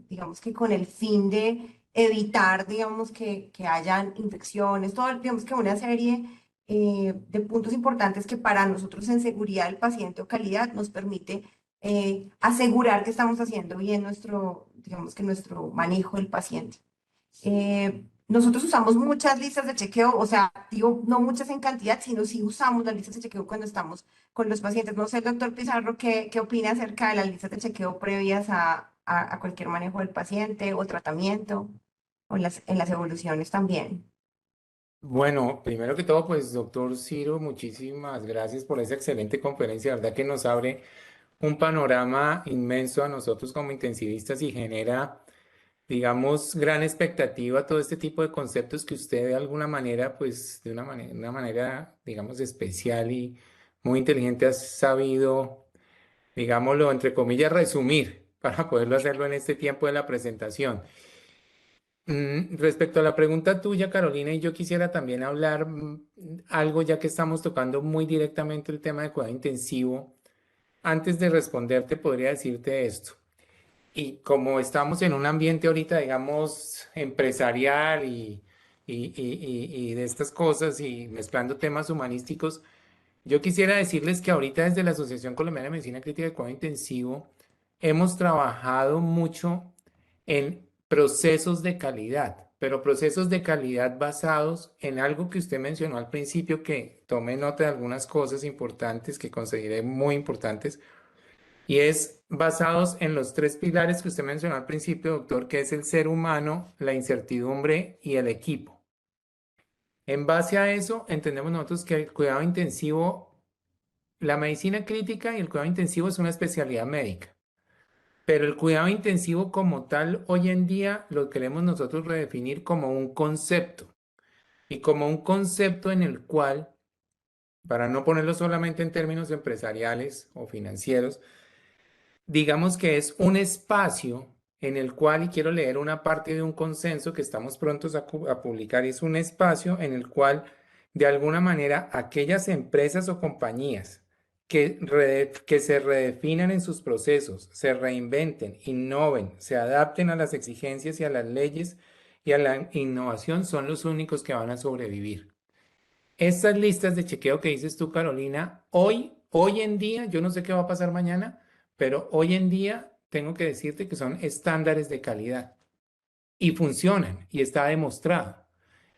digamos que con el fin de evitar, digamos, que hayan infecciones, todo, digamos que una serie de puntos importantes que para nosotros en seguridad del paciente o calidad nos permite asegurar que estamos haciendo bien nuestro, digamos que nuestro manejo del paciente. Nosotros usamos muchas listas de chequeo, o sea, digo, no muchas en cantidad, sino sí usamos las listas de chequeo cuando estamos con los pacientes. No sé, el doctor Pizarro, ¿qué opina acerca de las listas de chequeo previas a cualquier manejo del paciente o tratamiento o en las evoluciones también? Bueno, primero que todo, pues doctor Ciro, muchísimas gracias por esa excelente conferencia, verdad que nos abre un panorama inmenso a nosotros como intensivistas y genera, digamos, gran expectativa a todo este tipo de conceptos que usted de alguna manera, pues de una manera, digamos, especial y muy inteligente ha sabido, digámoslo, entre comillas, resumir para poderlo hacerlo en este tiempo de la presentación. Respecto a la pregunta tuya, Carolina, y yo quisiera también hablar algo, ya que estamos tocando muy directamente el tema de cuidado intensivo. Antes de responderte, podría decirte esto. Y como estamos en un ambiente ahorita, digamos, empresarial y de estas cosas y mezclando temas humanísticos, yo quisiera decirles que ahorita desde la Asociación Colombiana de Medicina Crítica de Cuidado Intensivo hemos trabajado mucho en procesos de calidad, pero procesos de calidad basados en algo que usted mencionó al principio, que tome nota de algunas cosas importantes que consideré muy importantes, y es basados en los tres pilares que usted mencionó al principio, doctor, que es el ser humano, la incertidumbre y el equipo. En base a eso, entendemos nosotros que el cuidado intensivo, la medicina crítica y el cuidado intensivo es una especialidad médica. Pero el cuidado intensivo como tal, hoy en día lo queremos nosotros redefinir como un concepto y como un concepto en el cual, para no ponerlo solamente en términos empresariales o financieros, digamos que es un espacio en el cual, y quiero leer una parte de un consenso que estamos prontos a publicar, es un espacio en el cual, de alguna manera, aquellas empresas o compañías que se redefinan en sus procesos, se reinventen, innoven, se adapten a las exigencias y a las leyes y a la innovación, son los únicos que van a sobrevivir. Estas listas de chequeo que dices tú, Carolina, hoy en día, yo no sé qué va a pasar mañana, pero hoy en día tengo que decirte que son estándares de calidad y funcionan y está demostrado.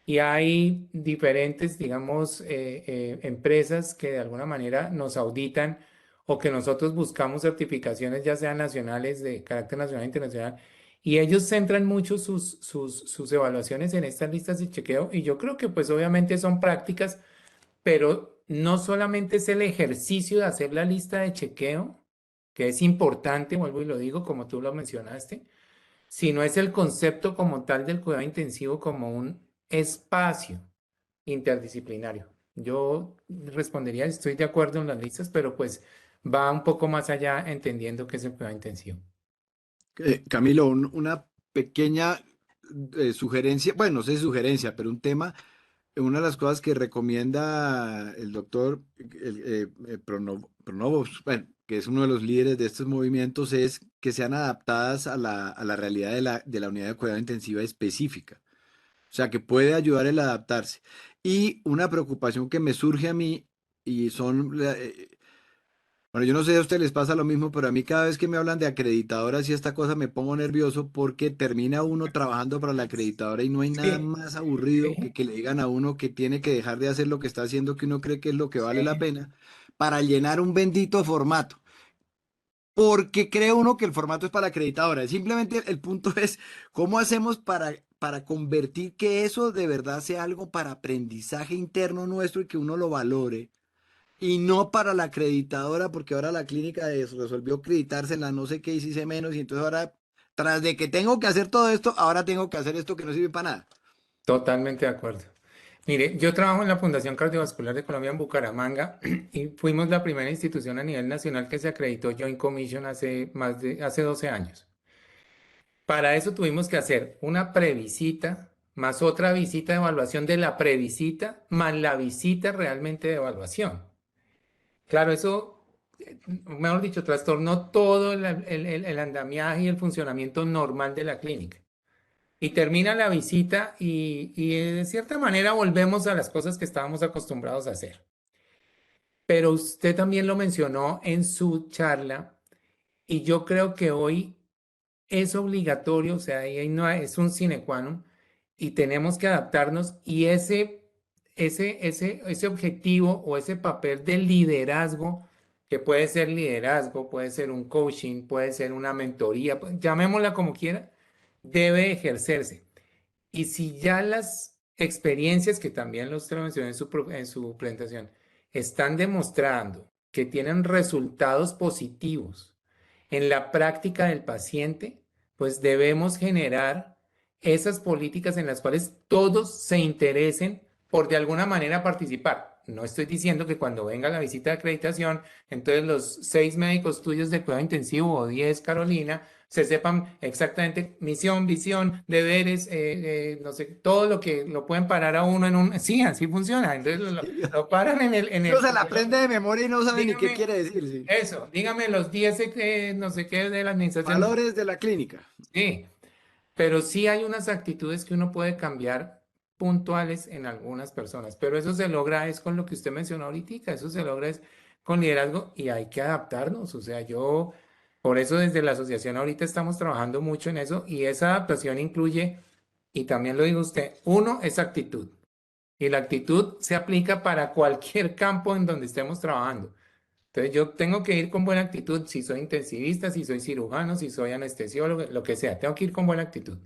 Y hay diferentes, digamos, empresas que de alguna manera nos auditan o que nosotros buscamos certificaciones, ya sean nacionales, de carácter nacional e internacional, y ellos centran mucho sus evaluaciones en estas listas de chequeo. Y yo creo que pues obviamente son prácticas, pero no solamente es el ejercicio de hacer la lista de chequeo, que es importante, vuelvo y lo digo, como tú lo mencionaste, sino es el concepto como tal del cuidado intensivo como un espacio interdisciplinario. Yo respondería, estoy de acuerdo en las listas, pero pues va un poco más allá entendiendo qué es el cuidado intensivo. Camilo, una pequeña sugerencia, bueno, no sé si sugerencia, pero un tema, una de las cosas que recomienda el doctor Pronovost, bueno, que es uno de los líderes de estos movimientos, es que sean adaptadas a la realidad de la unidad de cuidado intensiva específica. O sea, que puede ayudar el adaptarse. Y una preocupación que me surge a mí, y bueno, yo no sé si a ustedes les pasa lo mismo, pero a mí cada vez que me hablan de acreditadoras y esta cosa me pongo nervioso porque termina uno trabajando para la acreditadora y no hay nada Sí, más aburrido sí, que le digan a uno que tiene que dejar de hacer lo que está haciendo, que uno cree que es lo que vale la sí. pena, para llenar un bendito formato. Porque cree uno que el formato es para la acreditadora. Simplemente el punto es cómo hacemos para convertir que eso de verdad sea algo para aprendizaje interno nuestro y que uno lo valore. Y no para la acreditadora, porque ahora la clínica resolvió acreditársela, no sé qué hice menos, y entonces ahora, tras de que tengo que hacer todo esto, ahora tengo que hacer esto que no sirve para nada. Totalmente de acuerdo. Mire, yo trabajo en la Fundación Cardiovascular de Colombia en Bucaramanga y fuimos la primera institución a nivel nacional que se acreditó Joint Commission hace 12 años. Para eso tuvimos que hacer una previsita, más otra visita de evaluación de la previsita, más la visita realmente de evaluación. Claro, eso, mejor dicho, trastornó todo el andamiaje y el funcionamiento normal de la clínica. Y termina la visita y de cierta manera volvemos a las cosas que estábamos acostumbrados a hacer. Pero usted también lo mencionó en su charla y yo creo que hoy es obligatorio, o sea, ahí no es un sine qua non y tenemos que adaptarnos y ese objetivo o ese papel de liderazgo, que puede ser liderazgo, puede ser un coaching, puede ser una mentoría, llamémosla como quiera, debe ejercerse. Y si ya las experiencias que también usted lo mencionó en su presentación están demostrando que tienen resultados positivos en la práctica del paciente, pues debemos generar esas políticas en las cuales todos se interesen por de alguna manera participar. No estoy diciendo que cuando venga la visita de acreditación, entonces los 6 médicos tuyos de cuidado intensivo o 10, Carolina, se sepan exactamente misión, visión, deberes, no sé, todo lo que lo pueden parar a uno en un... Sí, así funciona. Entonces lo paran Uno se la aprende de memoria y no sabe ni qué dígame quiere decir, sí. eso, dígame los 10 no sé qué de la administración. Valores de la clínica. Sí, pero sí hay unas actitudes que uno puede cambiar puntuales en algunas personas, pero eso se logra es con lo que usted mencionó ahorita, eso se logra es con liderazgo y hay que adaptarnos, o sea, yo, por eso desde la asociación ahorita estamos trabajando mucho en eso y esa adaptación incluye, y también lo dijo usted, uno es actitud y la actitud se aplica para cualquier campo en donde estemos trabajando. Entonces yo tengo que ir con buena actitud, si soy intensivista, si soy cirujano, si soy anestesiólogo, lo que sea, tengo que ir con buena actitud.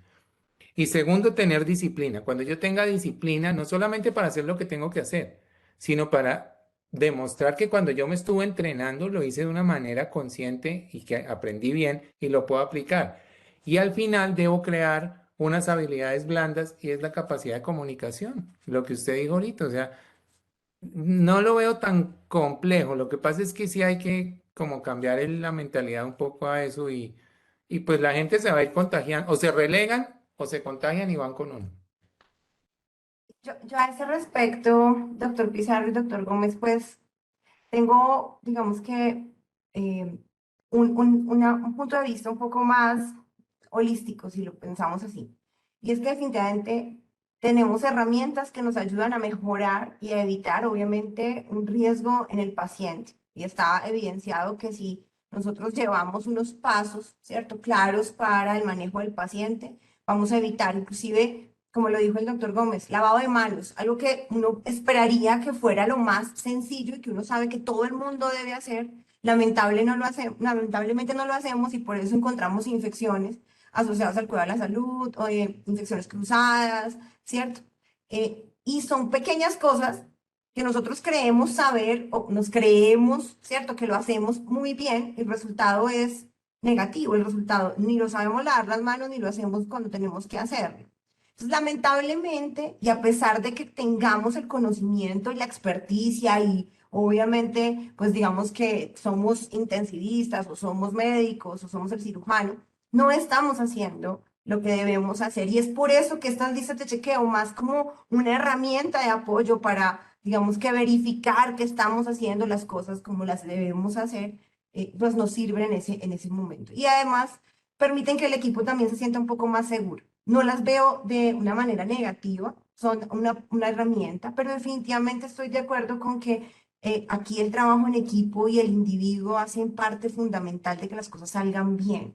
Y segundo, tener disciplina. Cuando yo tenga disciplina, no solamente para hacer lo que tengo que hacer, sino para demostrar que cuando yo me estuve entrenando lo hice de una manera consciente y que aprendí bien y lo puedo aplicar. Y al final debo crear unas habilidades blandas y es la capacidad de comunicación, lo que usted dijo ahorita. O sea, no lo veo tan complejo. Lo que pasa es que sí hay que como cambiar la mentalidad un poco a eso y pues la gente se va a ir contagiando. O se relegan o se contagian y van con uno. Yo a ese respecto, doctor Pizarro y doctor Gómez, pues tengo, digamos que, eh, un punto de vista un poco más holístico, si lo pensamos así. Y es que definitivamente tenemos herramientas que nos ayudan a mejorar y a evitar, obviamente, un riesgo en el paciente. Y está evidenciado que si nosotros llevamos unos pasos, ¿cierto?, claros para el manejo del paciente, vamos a evitar, inclusive, como lo dijo el doctor Gómez, lavado de manos, algo que uno esperaría que fuera lo más sencillo y que uno sabe que todo el mundo debe hacer. Lamentablemente no lo hacemos y por eso encontramos infecciones asociadas al cuidado de la salud, o infecciones cruzadas, ¿cierto? Y son pequeñas cosas que nosotros creemos saber o nos creemos, ¿cierto? Que lo hacemos muy bien, el resultado es negativo, el resultado ni lo sabemos lavar las manos ni lo hacemos cuando tenemos que hacerlo. Entonces, lamentablemente, y a pesar de que tengamos el conocimiento y la experticia y obviamente, pues digamos que somos intensivistas o somos médicos o somos el cirujano, no estamos haciendo lo que debemos hacer. Y es por eso que estas listas de chequeo, más como una herramienta de apoyo para, digamos que verificar que estamos haciendo las cosas como las debemos hacer, pues nos sirven en ese momento. Y además permiten que el equipo también se sienta un poco más seguro. No las veo de una manera negativa, son una herramienta, pero definitivamente estoy de acuerdo con que aquí el trabajo en equipo y el individuo hacen parte fundamental de que las cosas salgan bien.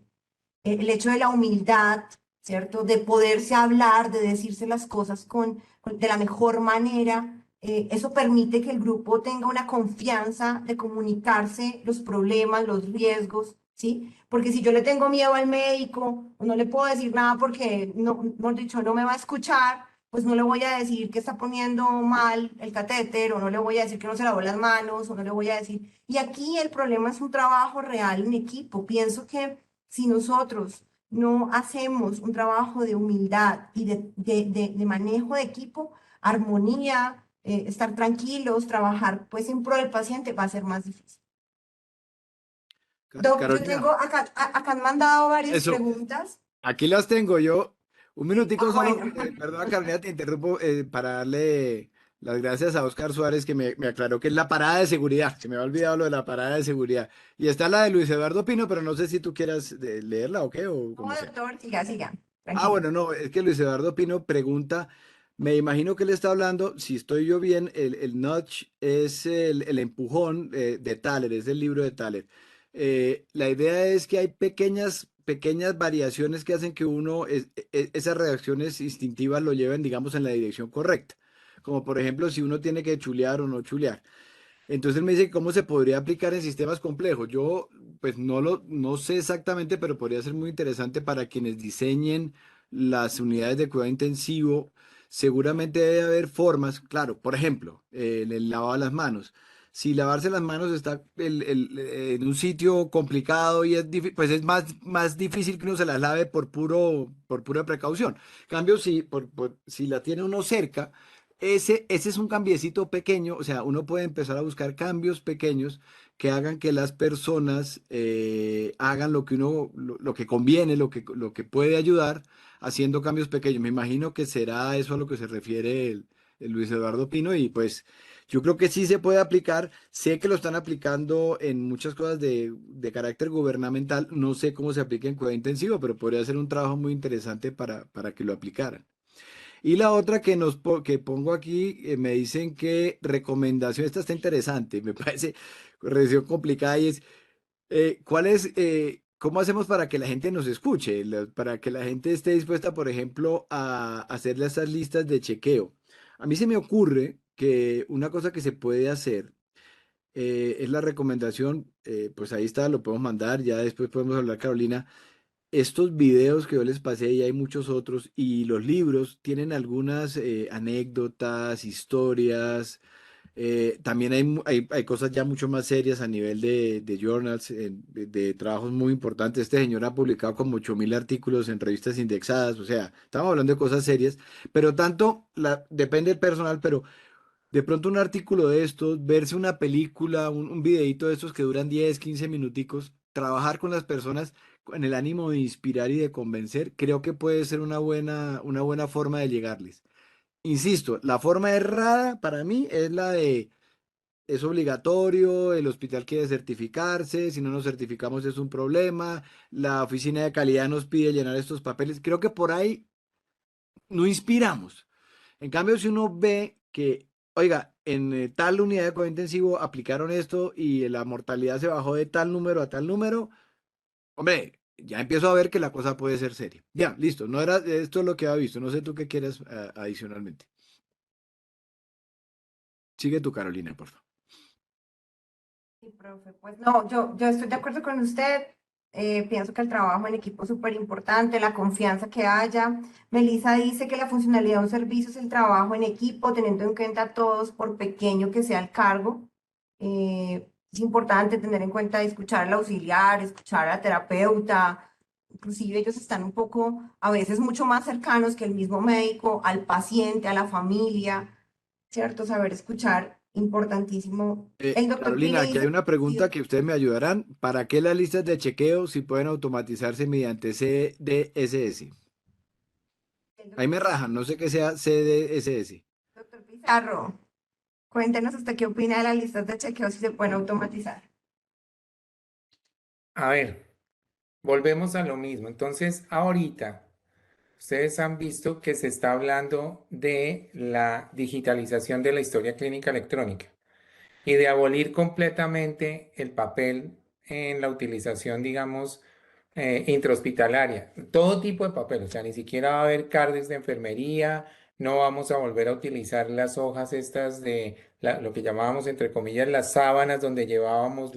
El hecho de la humildad, ¿cierto? De poderse hablar, de decirse las cosas de la mejor manera, eso permite que el grupo tenga una confianza de comunicarse los problemas, los riesgos, ¿sí? Porque si yo le tengo miedo al médico, o no le puedo decir nada porque, no, mejor dicho, no me va a escuchar, pues no le voy a decir que está poniendo mal el catéter, o no le voy a decir que no se lavó las manos, o no le voy a decir... Y aquí el problema es un trabajo real en equipo. Pienso que si nosotros no hacemos un trabajo de humildad y de manejo de equipo, armonía, estar tranquilos, trabajar pues en pro del paciente, va a ser más difícil. Doc, yo Carolina, tengo acá han mandado varias eso, preguntas. aquí las tengo yo. Un minutico solo, Bueno, perdona Carolina, te interrumpo para darle las gracias a Oscar Suárez que me aclaró que es la parada de seguridad. Se me había olvidado lo de la parada de seguridad. Y está la de Luis Eduardo Pino, pero no sé si tú quieras leerla o qué, o no, como sea. doctor, siga, siga, Ah, tranquilo. bueno, no, es que Luis Eduardo Pino pregunta, me imagino que él está hablando, si estoy yo bien, el nudge es el empujón de Thaler, es el libro de Thaler. La idea es que hay pequeñas variaciones que hacen que uno, esas reacciones instintivas lo lleven, digamos, en la dirección correcta. Como por ejemplo, si uno tiene que chulear o no chulear. Entonces él me dice cómo se podría aplicar en sistemas complejos. Yo, pues no sé exactamente, pero podría ser muy interesante para quienes diseñen las unidades de cuidado intensivo. Seguramente debe haber formas, claro, por ejemplo, el lavado de las manos. Si lavarse las manos está en un sitio complicado y pues es más difícil que uno se las lave por pura precaución. En cambio, si la tiene uno cerca, ese es un cambiecito pequeño, o sea, uno puede empezar a buscar cambios pequeños que hagan que las personas hagan lo que lo que conviene, lo que puede ayudar, haciendo cambios pequeños. Me imagino que será eso a lo que se refiere el Luis Eduardo Pino, y pues yo creo que sí se puede aplicar. Sé que lo están aplicando en muchas cosas de carácter gubernamental. No sé cómo se aplica en cuidado intensivo, pero podría ser un trabajo muy interesante para que lo aplicaran. Y la otra que pongo aquí, me dicen que recomendación, esta está interesante, me parece relación complicada, y es, ¿cómo hacemos para que la gente nos escuche? Para que la gente esté dispuesta, por ejemplo, a hacerle esas listas de chequeo. A mí se me ocurre que una cosa que se puede hacer es la recomendación, pues ahí está, lo podemos mandar, ya después podemos hablar, Carolina. Estos videos que yo les pasé, y hay muchos otros, y los libros tienen algunas anécdotas, historias. También hay cosas ya mucho más serias a nivel de journals, de trabajos muy importantes. Este señor ha publicado como 8.000 artículos en revistas indexadas. O sea, estamos hablando de cosas serias, pero depende del personal, pero de pronto un artículo de estos, verse una película, un videíto de estos que duran 10, 15 minuticos, trabajar con las personas con el ánimo de inspirar y de convencer, creo que puede ser una buena forma de llegarles. Insisto, la forma errada para mí es la de es obligatorio, el hospital quiere certificarse, si no nos certificamos es un problema, la oficina de calidad nos pide llenar estos papeles. Creo que por ahí no inspiramos. En cambio, si uno ve que, oiga, en tal unidad de cuidado intensivo aplicaron esto y la mortalidad se bajó de tal número a tal número, hombre, ya empiezo a ver que la cosa puede ser seria. Ya, listo, no era esto es lo que había visto. No sé tú qué quieres adicionalmente. Sigue tú, Carolina, por favor. Sí, profe, pues no, yo estoy de acuerdo con usted. Pienso que el trabajo en equipo es súper importante, la confianza que haya. Melissa dice que la funcionalidad de un servicio es el trabajo en equipo, teniendo en cuenta a todos, por pequeño que sea el cargo. Es importante tener en cuenta escuchar al auxiliar, escuchar al terapeuta. Inclusive ellos están un poco, a veces mucho más cercanos que el mismo médico, al paciente, a la familia, ¿cierto? Saber escuchar, importantísimo. El doctor Carolina, Pino aquí hay dice, una sí, pregunta que ustedes me ayudarán. ¿Para qué las listas de chequeo si pueden automatizarse mediante CDSS? el Ahí me doctor, rajan, no sé qué sea CDSS. doctor Pizarro, cuéntenos usted qué opina de las listas de chequeo si se pueden automatizar. A ver, volvemos a lo mismo. Entonces, ahorita ustedes han visto que se está hablando de la digitalización de la historia clínica electrónica y de abolir completamente el papel en la utilización, digamos, intrahospitalaria. Todo tipo de papel, o sea, ni siquiera va a haber cards de enfermería, no vamos a volver a utilizar las hojas estas de lo que llamábamos, entre comillas, las sábanas donde llevábamos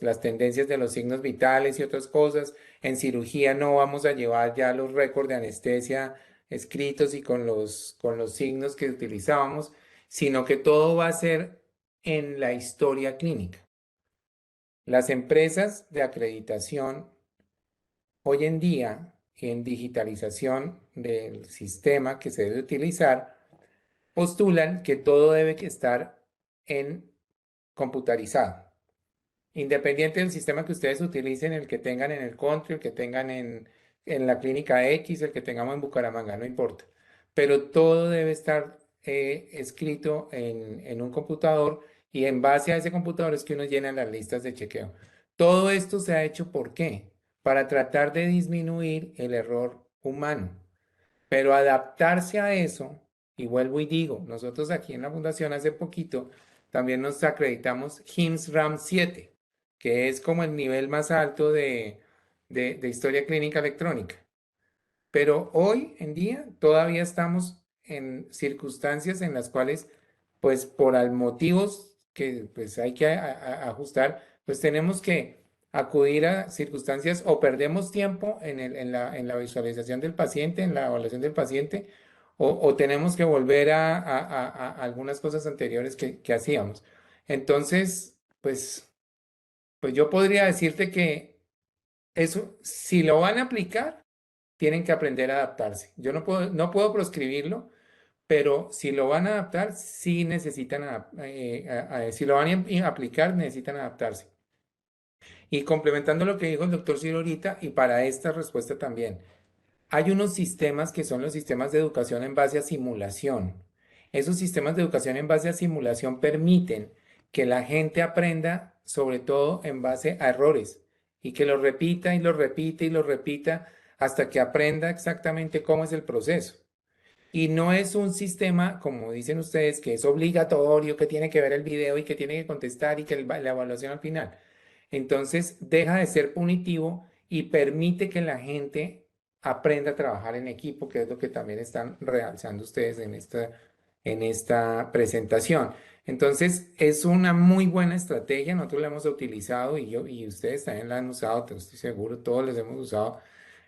las tendencias de los signos vitales y otras cosas. En cirugía no vamos a llevar ya los récords de anestesia escritos y con los signos que utilizábamos, sino que todo va a ser en la historia clínica. Las empresas de acreditación hoy en día, en digitalización del sistema que se debe utilizar, postulan que todo debe estar en computarizado. Independiente del sistema que ustedes utilicen, el que tengan en el country, el que tengan en la clínica X, el que tengamos en Bucaramanga, no importa. Pero todo debe estar escrito en un computador, y en base a ese computador es que uno llena las listas de chequeo. Todo esto se ha hecho, ¿por qué? Para tratar de disminuir el error humano. Pero adaptarse a eso, y vuelvo y digo, nosotros aquí en la fundación hace poquito también nos acreditamos HIMSS RAM 7, que es como el nivel más alto de historia clínica electrónica. Pero hoy en día todavía estamos en circunstancias en las cuales, pues por motivos que pues hay que ajustar, pues tenemos que acudir a circunstancias o perdemos tiempo en la visualización del paciente, en la evaluación del paciente, o tenemos que volver a algunas cosas anteriores que hacíamos. Entonces, pues yo podría decirte que eso, si lo van a aplicar, tienen que aprender a adaptarse. Yo no puedo proscribirlo, pero si lo van a adaptar, sí necesitan, si lo van a aplicar, necesitan adaptarse. Y complementando lo que dijo el doctor Ciro ahorita, y para esta respuesta también, hay unos sistemas que son los sistemas de educación en base a simulación. Esos sistemas de educación en base a simulación permiten que la gente aprenda sobre todo en base a errores y que lo repita y lo repita y lo repita hasta que aprenda exactamente cómo es el proceso. Y no es un sistema, como dicen ustedes, que es obligatorio, que tiene que ver el video y que tiene que contestar y que la evaluación al final. Entonces deja de ser punitivo y permite que la gente aprenda a trabajar en equipo, que es lo que también están realzando ustedes en esta presentación. Entonces es una muy buena estrategia, nosotros la hemos utilizado y ustedes también la han usado, te estoy seguro, todos les hemos usado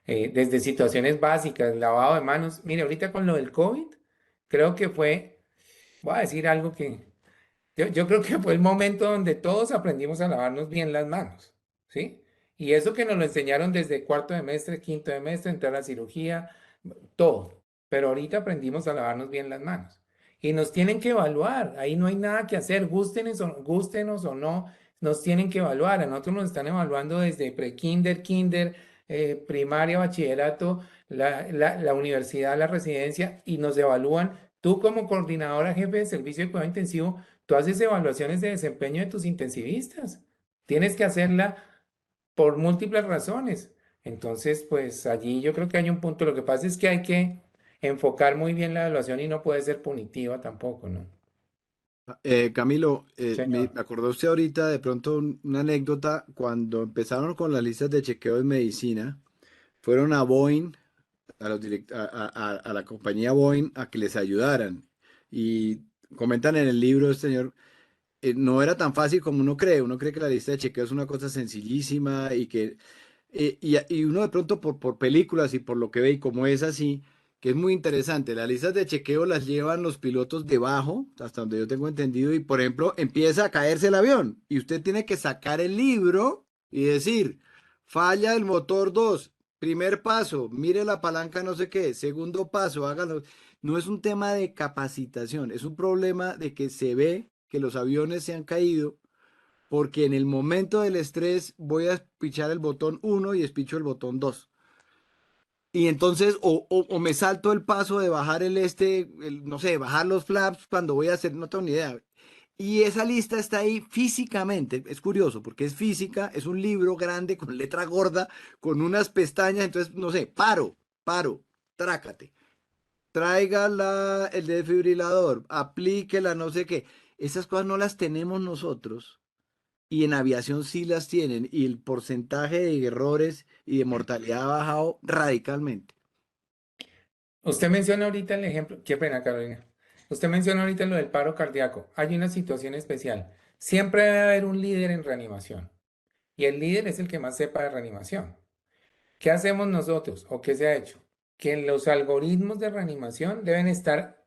desde situaciones básicas, lavado de manos. Mire, ahorita con lo del COVID, creo que voy a decir algo que yo creo que fue el momento donde todos aprendimos a lavarnos bien las manos, ¿sí? Y eso que nos lo enseñaron desde cuarto semestre, quinto semestre, entrar a la cirugía, todo. Pero ahorita aprendimos a lavarnos bien las manos. Y nos tienen que evaluar, ahí no hay nada que hacer, gústenos o no, nos tienen que evaluar. A nosotros nos están evaluando desde pre-kinder, kinder, primaria, bachillerato, la universidad, la residencia, y nos evalúan. Tú como coordinadora jefe de servicio de cuidado intensivo, tú haces evaluaciones de desempeño de tus intensivistas. Tienes que hacerla por múltiples razones. Entonces, pues allí yo creo que hay un punto. Lo que pasa es que hay que enfocar muy bien la evaluación y no puede ser punitiva tampoco, ¿no? Camilo, me Señor. acordó usted ahorita de pronto una anécdota cuando empezaron con las listas de chequeo de medicina, fueron a Boeing, a la compañía Boeing, a que les ayudaran. Y comentan en el libro, este señor, no era tan fácil como uno cree que la lista de chequeo es una cosa sencillísima y que y uno de pronto por películas y por lo que ve y como es así, que es muy interesante, las listas de chequeo las llevan los pilotos debajo, hasta donde yo tengo entendido, y por ejemplo empieza a caerse el avión y usted tiene que sacar el libro y decir, falla el motor 2, primer paso, mire la palanca no sé qué, segundo paso, hágalo. No es un tema de capacitación, es un problema de que se ve que los aviones se han caído porque en el momento del estrés voy a pichar el botón 1 y espicho el botón 2. Y entonces, o me salto el paso de bajar no sé, bajar los flaps cuando voy a hacer, no tengo ni idea. Y esa lista está ahí físicamente, es curioso, porque es física, es un libro grande con letra gorda, con unas pestañas, entonces, no sé, paro, trácate, traiga el desfibrilador, aplíquela, no sé qué. Esas cosas no las tenemos nosotros y en aviación sí las tienen y el porcentaje de errores y de mortalidad ha bajado radicalmente. Usted menciona ahorita el ejemplo, qué pena, Carolina. Usted menciona ahorita lo del paro cardíaco. Hay una situación especial. Siempre debe haber un líder en reanimación y el líder es el que más sepa de reanimación. ¿Qué hacemos nosotros o qué se ha hecho? Que los algoritmos de reanimación deben estar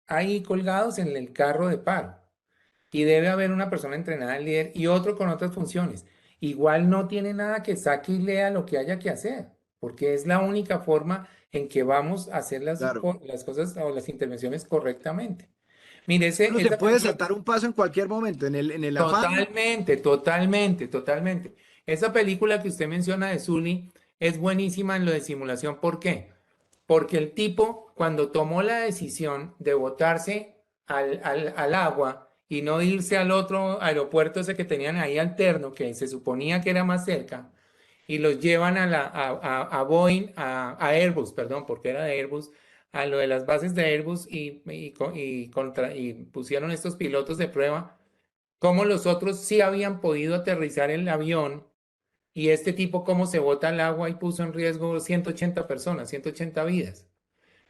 ahí colgados en el carro de paro y debe haber una persona entrenada al líder y otro con otras funciones. Igual no tiene nada que saque y lea lo que haya que hacer, porque es la única forma en que vamos a hacer Claro. las cosas o las intervenciones correctamente. Mire, Uno se esa puede película. saltar un paso en cualquier momento, en el afán. Totalmente, totalmente, totalmente. Esa película que usted menciona de Sully es buenísima en lo de simulación. ¿Por qué? Porque el tipo, cuando tomó la decisión de botarse al agua y no irse al otro aeropuerto ese que tenían ahí alterno, que se suponía que era más cerca, y los llevan a Boeing, a Airbus, perdón, porque era de Airbus, a lo de las bases de Airbus y pusieron estos pilotos de prueba cómo los otros sí habían podido aterrizar el avión y este tipo cómo se bota al agua y puso en riesgo 180 personas, 180 vidas.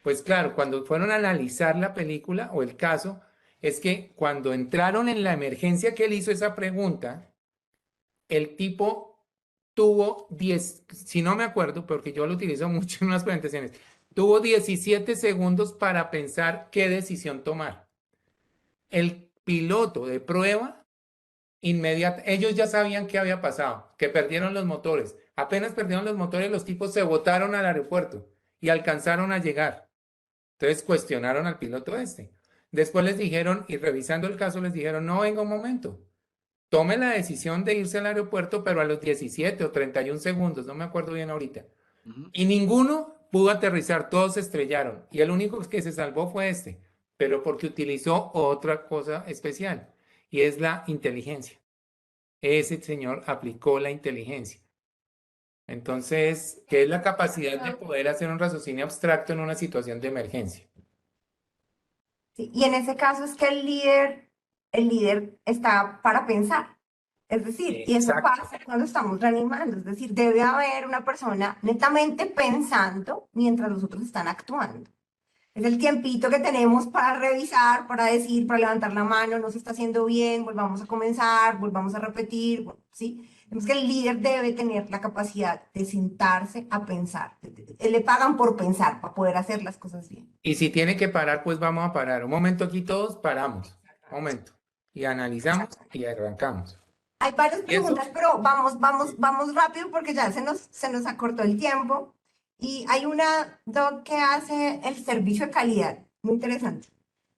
Pues claro, cuando fueron a analizar la película o el caso, es que cuando entraron en la emergencia que él hizo esa pregunta, el tipo tuvo 10, si no me acuerdo, porque yo lo utilizo mucho en unas presentaciones, tuvo 17 segundos para pensar qué decisión tomar. El piloto de prueba ellos ya sabían qué había pasado, que perdieron los motores. Apenas perdieron los motores, los tipos se botaron al aeropuerto y alcanzaron a llegar. Entonces cuestionaron al piloto este. Después les dijeron, y revisando el caso, les dijeron, no, venga un momento, tome la decisión de irse al aeropuerto, pero a los 17 o 31 segundos, no me acuerdo bien ahorita. Ujú. Y ninguno pudo aterrizar, todos se estrellaron. Y el único que se salvó fue este, pero porque utilizó otra cosa especial, y es la inteligencia. Ese señor aplicó la inteligencia. Entonces, ¿qué es la capacidad de poder hacer un raciocinio abstracto en una situación de emergencia? Sí, y en ese caso es que el líder está para pensar. Es decir, y eso Exacto. pasa cuando estamos reanimando. Es decir, debe haber una persona netamente pensando mientras los otros están actuando. Es el tiempito que tenemos para revisar, para decir, para levantar la mano, no se está haciendo bien, volvamos a comenzar, volvamos a repetir, ¿sí? Es que el líder debe tener la capacidad de sentarse a pensar. Le pagan por pensar, para poder hacer las cosas bien. Y si tiene que parar, pues vamos a parar. Un momento aquí todos paramos. Un momento. Y analizamos y arrancamos. Hay varias Y eso, preguntas, pero vamos rápido porque ya se nos acortó el tiempo. Y hay una, Doc, que hace el servicio de calidad. Muy interesante.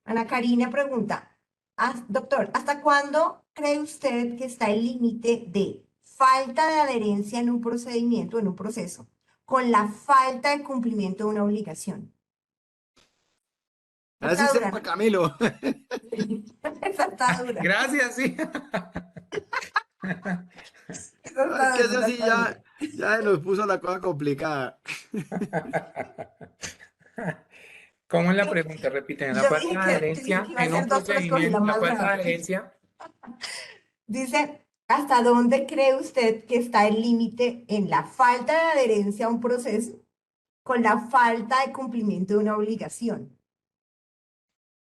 Ana Karina pregunta, doctor, ¿hasta cuándo cree usted que está el límite de falta de adherencia en un procedimiento, en un proceso, con la falta de cumplimiento de una obligación? Esa Así está sea dura, para ¿no? Camilo. Esa está dura. gracias, sí. Esa No, es está que dura, eso esa sí está dura. ya nos puso la cosa complicada. ¿Cómo es la pregunta? Repiten, la Yo falta dije de que adherencia iba a en un ser dos, pero escogí la procedimiento, la más falta de brava. adherencia. Dice, ¿hasta dónde cree usted que está el límite en la falta de adherencia a un proceso con la falta de cumplimiento de una obligación?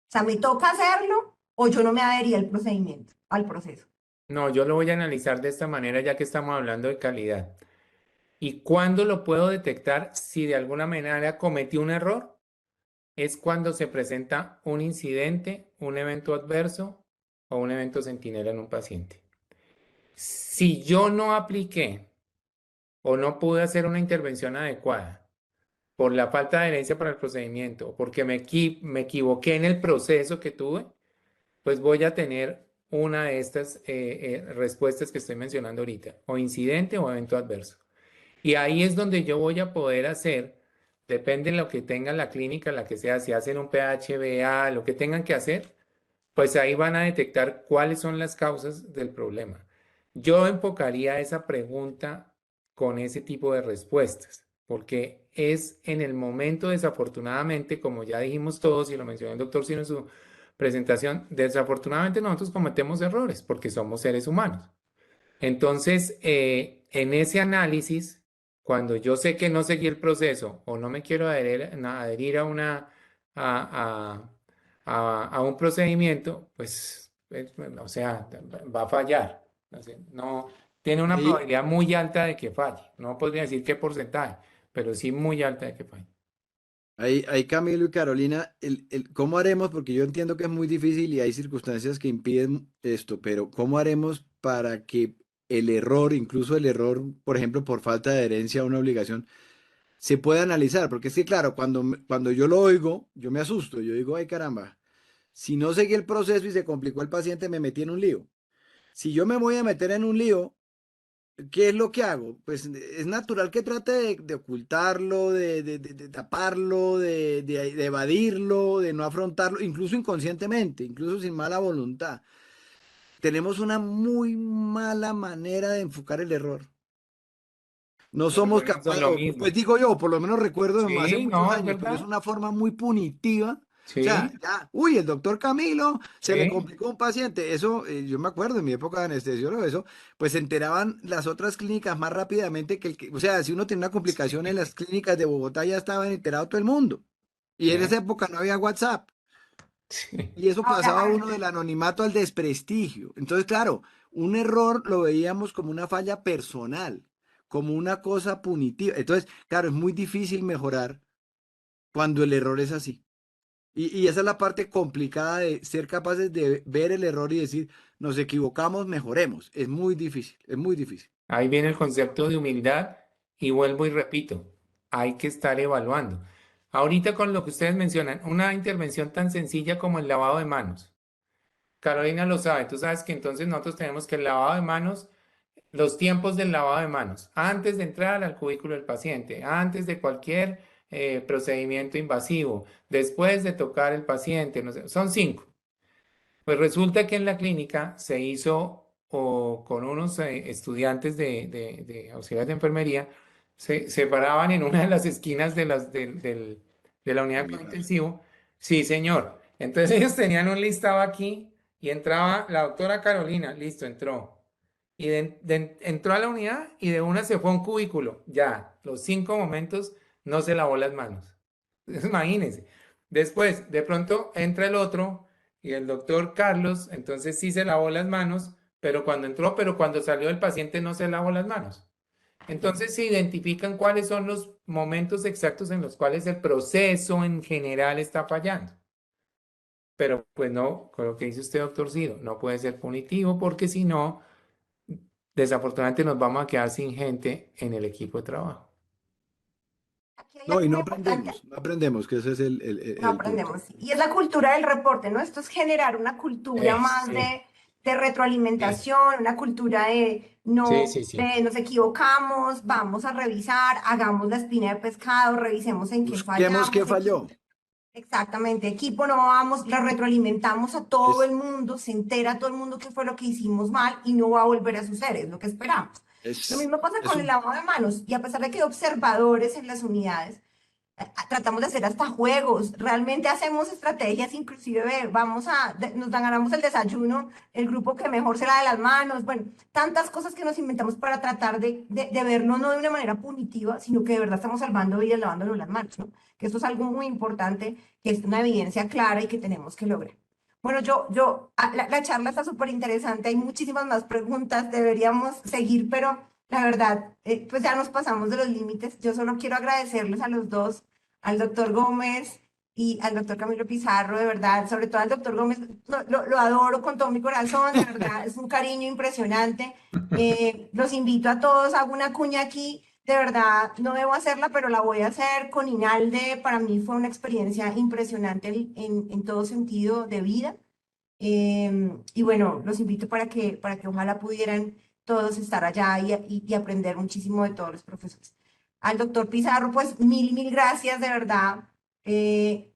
O sea, ¿me toca hacerlo o yo no me adhería al procedimiento, al proceso? No, yo lo voy a analizar de esta manera ya que estamos hablando de calidad. ¿Y cuándo lo puedo detectar si de alguna manera cometí un error? Es cuando se presenta un incidente, un evento adverso o un evento centinela en un paciente. Si yo no apliqué o no pude hacer una intervención adecuada por la falta de adherencia para el procedimiento o porque me equivoqué en el proceso que tuve, pues voy a tener una de estas respuestas que estoy mencionando ahorita, o incidente o evento adverso. Y ahí es donde yo voy a poder hacer, depende de lo que tenga la clínica, la que sea, si hacen un PHBA, lo que tengan que hacer, pues ahí van a detectar cuáles son las causas del problema. Yo enfocaría esa pregunta con ese tipo de respuestas, porque es en el momento, desafortunadamente, como ya dijimos todos y lo mencionó el doctor Sino en su presentación, desafortunadamente nosotros cometemos errores porque somos seres humanos. Entonces, en ese análisis, cuando yo sé que no seguí el proceso o no me quiero adherir a a un procedimiento, pues, o sea, va a fallar. No, tiene una Ahí, probabilidad muy alta de que falle. No podría decir qué porcentaje, pero sí muy alta de que falle. ahí Camilo y Carolina, ¿cómo haremos? Porque yo entiendo que es muy difícil y hay circunstancias que impiden esto, pero ¿cómo haremos para que el error, incluso el error, por ejemplo, por falta de adherencia a una obligación, se pueda analizar? Porque es que, claro, cuando yo lo oigo, yo me asusto, yo digo, ay caramba, si no seguí el proceso y se complicó el paciente, me metí en un lío. Si yo me voy a meter en un lío, ¿qué es lo que hago? Pues es natural que trate de ocultarlo, de taparlo, de evadirlo, de no afrontarlo, incluso inconscientemente, incluso sin mala voluntad. Tenemos una muy mala manera de enfocar el error. No Pero somos volvemos a capaces, lo pues mismo. digo yo, por lo menos recuerdo de hace Sí, muchos no, es años, pero es verdad. una forma muy punitiva. O sea, Sí, ya, uy, el doctor Camilo se le sí, complicó un paciente. Eso, yo me acuerdo en mi época de anestesiólogo, eso, pues se enteraban las otras clínicas más rápidamente que o sea, si uno tenía una complicación en las clínicas de Bogotá, ya estaban enterado todo el mundo. Y en esa sí, época no había WhatsApp. sí. Y eso pasaba Ahora, uno del anonimato al desprestigio. Entonces, claro, un error lo veíamos como una falla personal, como una cosa punitiva. Entonces, claro, es muy difícil mejorar cuando el error es así. Y esa es la parte complicada de ser capaces de ver el error y decir, nos equivocamos, mejoremos. Es muy difícil, es muy difícil. Ahí viene el concepto de humildad y vuelvo y repito, hay que estar evaluando. Ahorita con lo que ustedes mencionan, una intervención tan sencilla como el lavado de manos. Carolina lo sabe, tú sabes que entonces nosotros tenemos que el lavado de manos, los tiempos del lavado de manos, antes de entrar al cubículo del paciente, antes de cualquier procedimiento invasivo, después de tocar el paciente, no sé, son 5. Pues resulta que en la clínica se hizo con unos estudiantes de auxiliares de enfermería, se paraban en una de las esquinas de la unidad de cuidado intensivo. Sí, señor. Entonces ellos tenían un listado aquí y entraba la doctora Carolina, listo, entró. Y entró a la unidad y de una se fue a un cubículo. Ya, los 5 momentos no se lavó las manos. Imagínense. Después, de pronto entra el otro y el doctor Carlos, entonces sí se lavó las manos, pero cuando entró, pero cuando salió el paciente no se lavó las manos. Entonces se identifican cuáles son los momentos exactos en los cuales el proceso en general está fallando. Pero pues no, con lo que dice usted, doctor Ciro, no puede ser punitivo porque si no, desafortunadamente nos vamos a quedar sin gente en el equipo de trabajo. Aquí hay No, algo y muy no importante. aprendemos, no aprendemos, que ese es No el punto. aprendemos. Y es la cultura del reporte, ¿no? Esto es generar una cultura más Sí, de sí, retroalimentación, una cultura de sí, no, sí, sí. nos equivocamos, vamos a revisar, hagamos la espina de pescado, revisemos en qué Busquemos qué fallamos. falló. Exactamente, equipo, no vamos, la retroalimentamos a todo el Es, mundo, se entera todo el mundo qué fue lo que hicimos mal y no va a volver a suceder, es lo que esperamos. Lo es, mismo pasa es con el un lavado de manos y a pesar de que hay observadores en las unidades, tratamos de hacer hasta juegos, realmente hacemos estrategias, inclusive nos ganamos el desayuno, el grupo que mejor se lava las manos, bueno, tantas cosas que nos inventamos para tratar de verlo no de una manera punitiva, sino que de verdad estamos salvando vidas lavándonos las manos, ¿no? Que esto es algo muy importante, que es una evidencia clara y que tenemos que lograr. Bueno, la charla está súper interesante, hay muchísimas más preguntas, deberíamos seguir, pero la verdad, pues ya nos pasamos de los límites. Yo solo quiero agradecerles a los dos, al doctor Gómez y al doctor Camilo Pizarro, de verdad, sobre todo al doctor Gómez, lo adoro con todo mi corazón, de verdad, es un cariño impresionante. Los invito a todos, hago una cuña aquí, de verdad, no debo hacerla, pero la voy a hacer con INALDE. Para mí fue una experiencia impresionante en todo sentido de vida. Y bueno, los invito para que ojalá pudieran todos estar allá y aprender muchísimo de todos los profesores. Al doctor Pizarro, pues mil gracias, de verdad,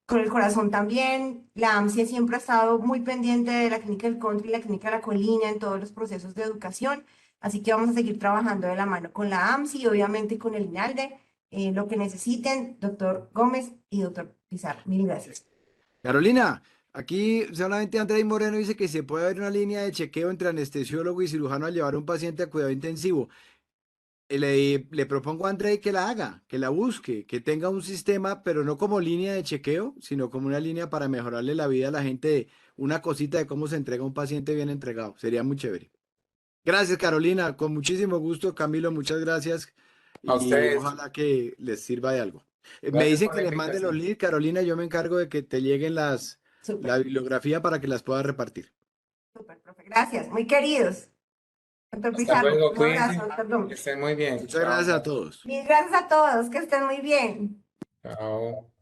con el corazón también. La AMSIE siempre ha estado muy pendiente de la Clínica del Country y la Clínica de la Colina en todos los procesos de educación, así que vamos a seguir trabajando de la mano con la AMSIE y obviamente con el INALDE, lo que necesiten, doctor Gómez y doctor Pizarro. Mil gracias. Carolina, aquí solamente Andrés Moreno dice que se puede haber una línea de chequeo entre anestesiólogo y cirujano al llevar a un paciente a cuidado intensivo. Le propongo a André que la haga, que la busque, que tenga un sistema, pero no como línea de chequeo, sino como una línea para mejorarle la vida a la gente, una cosita de cómo se entrega un paciente bien entregado. Sería muy chévere. Gracias, Carolina. Con muchísimo gusto, Camilo, muchas gracias A y ustedes, ojalá que les sirva de algo. Me gracias dicen por que la les mande los invitación. links, Carolina, yo me encargo de que te lleguen Súper, la bibliografía para que las puedas repartir. súper, profe. Gracias, muy queridos. Doctor Hasta Pizarro, luego, un abrazo, cuídense, doctor que Gómez. estén muy bien. Muchas gracias a Chao. todos. Mil gracias a todos, que estén muy bien. Chao.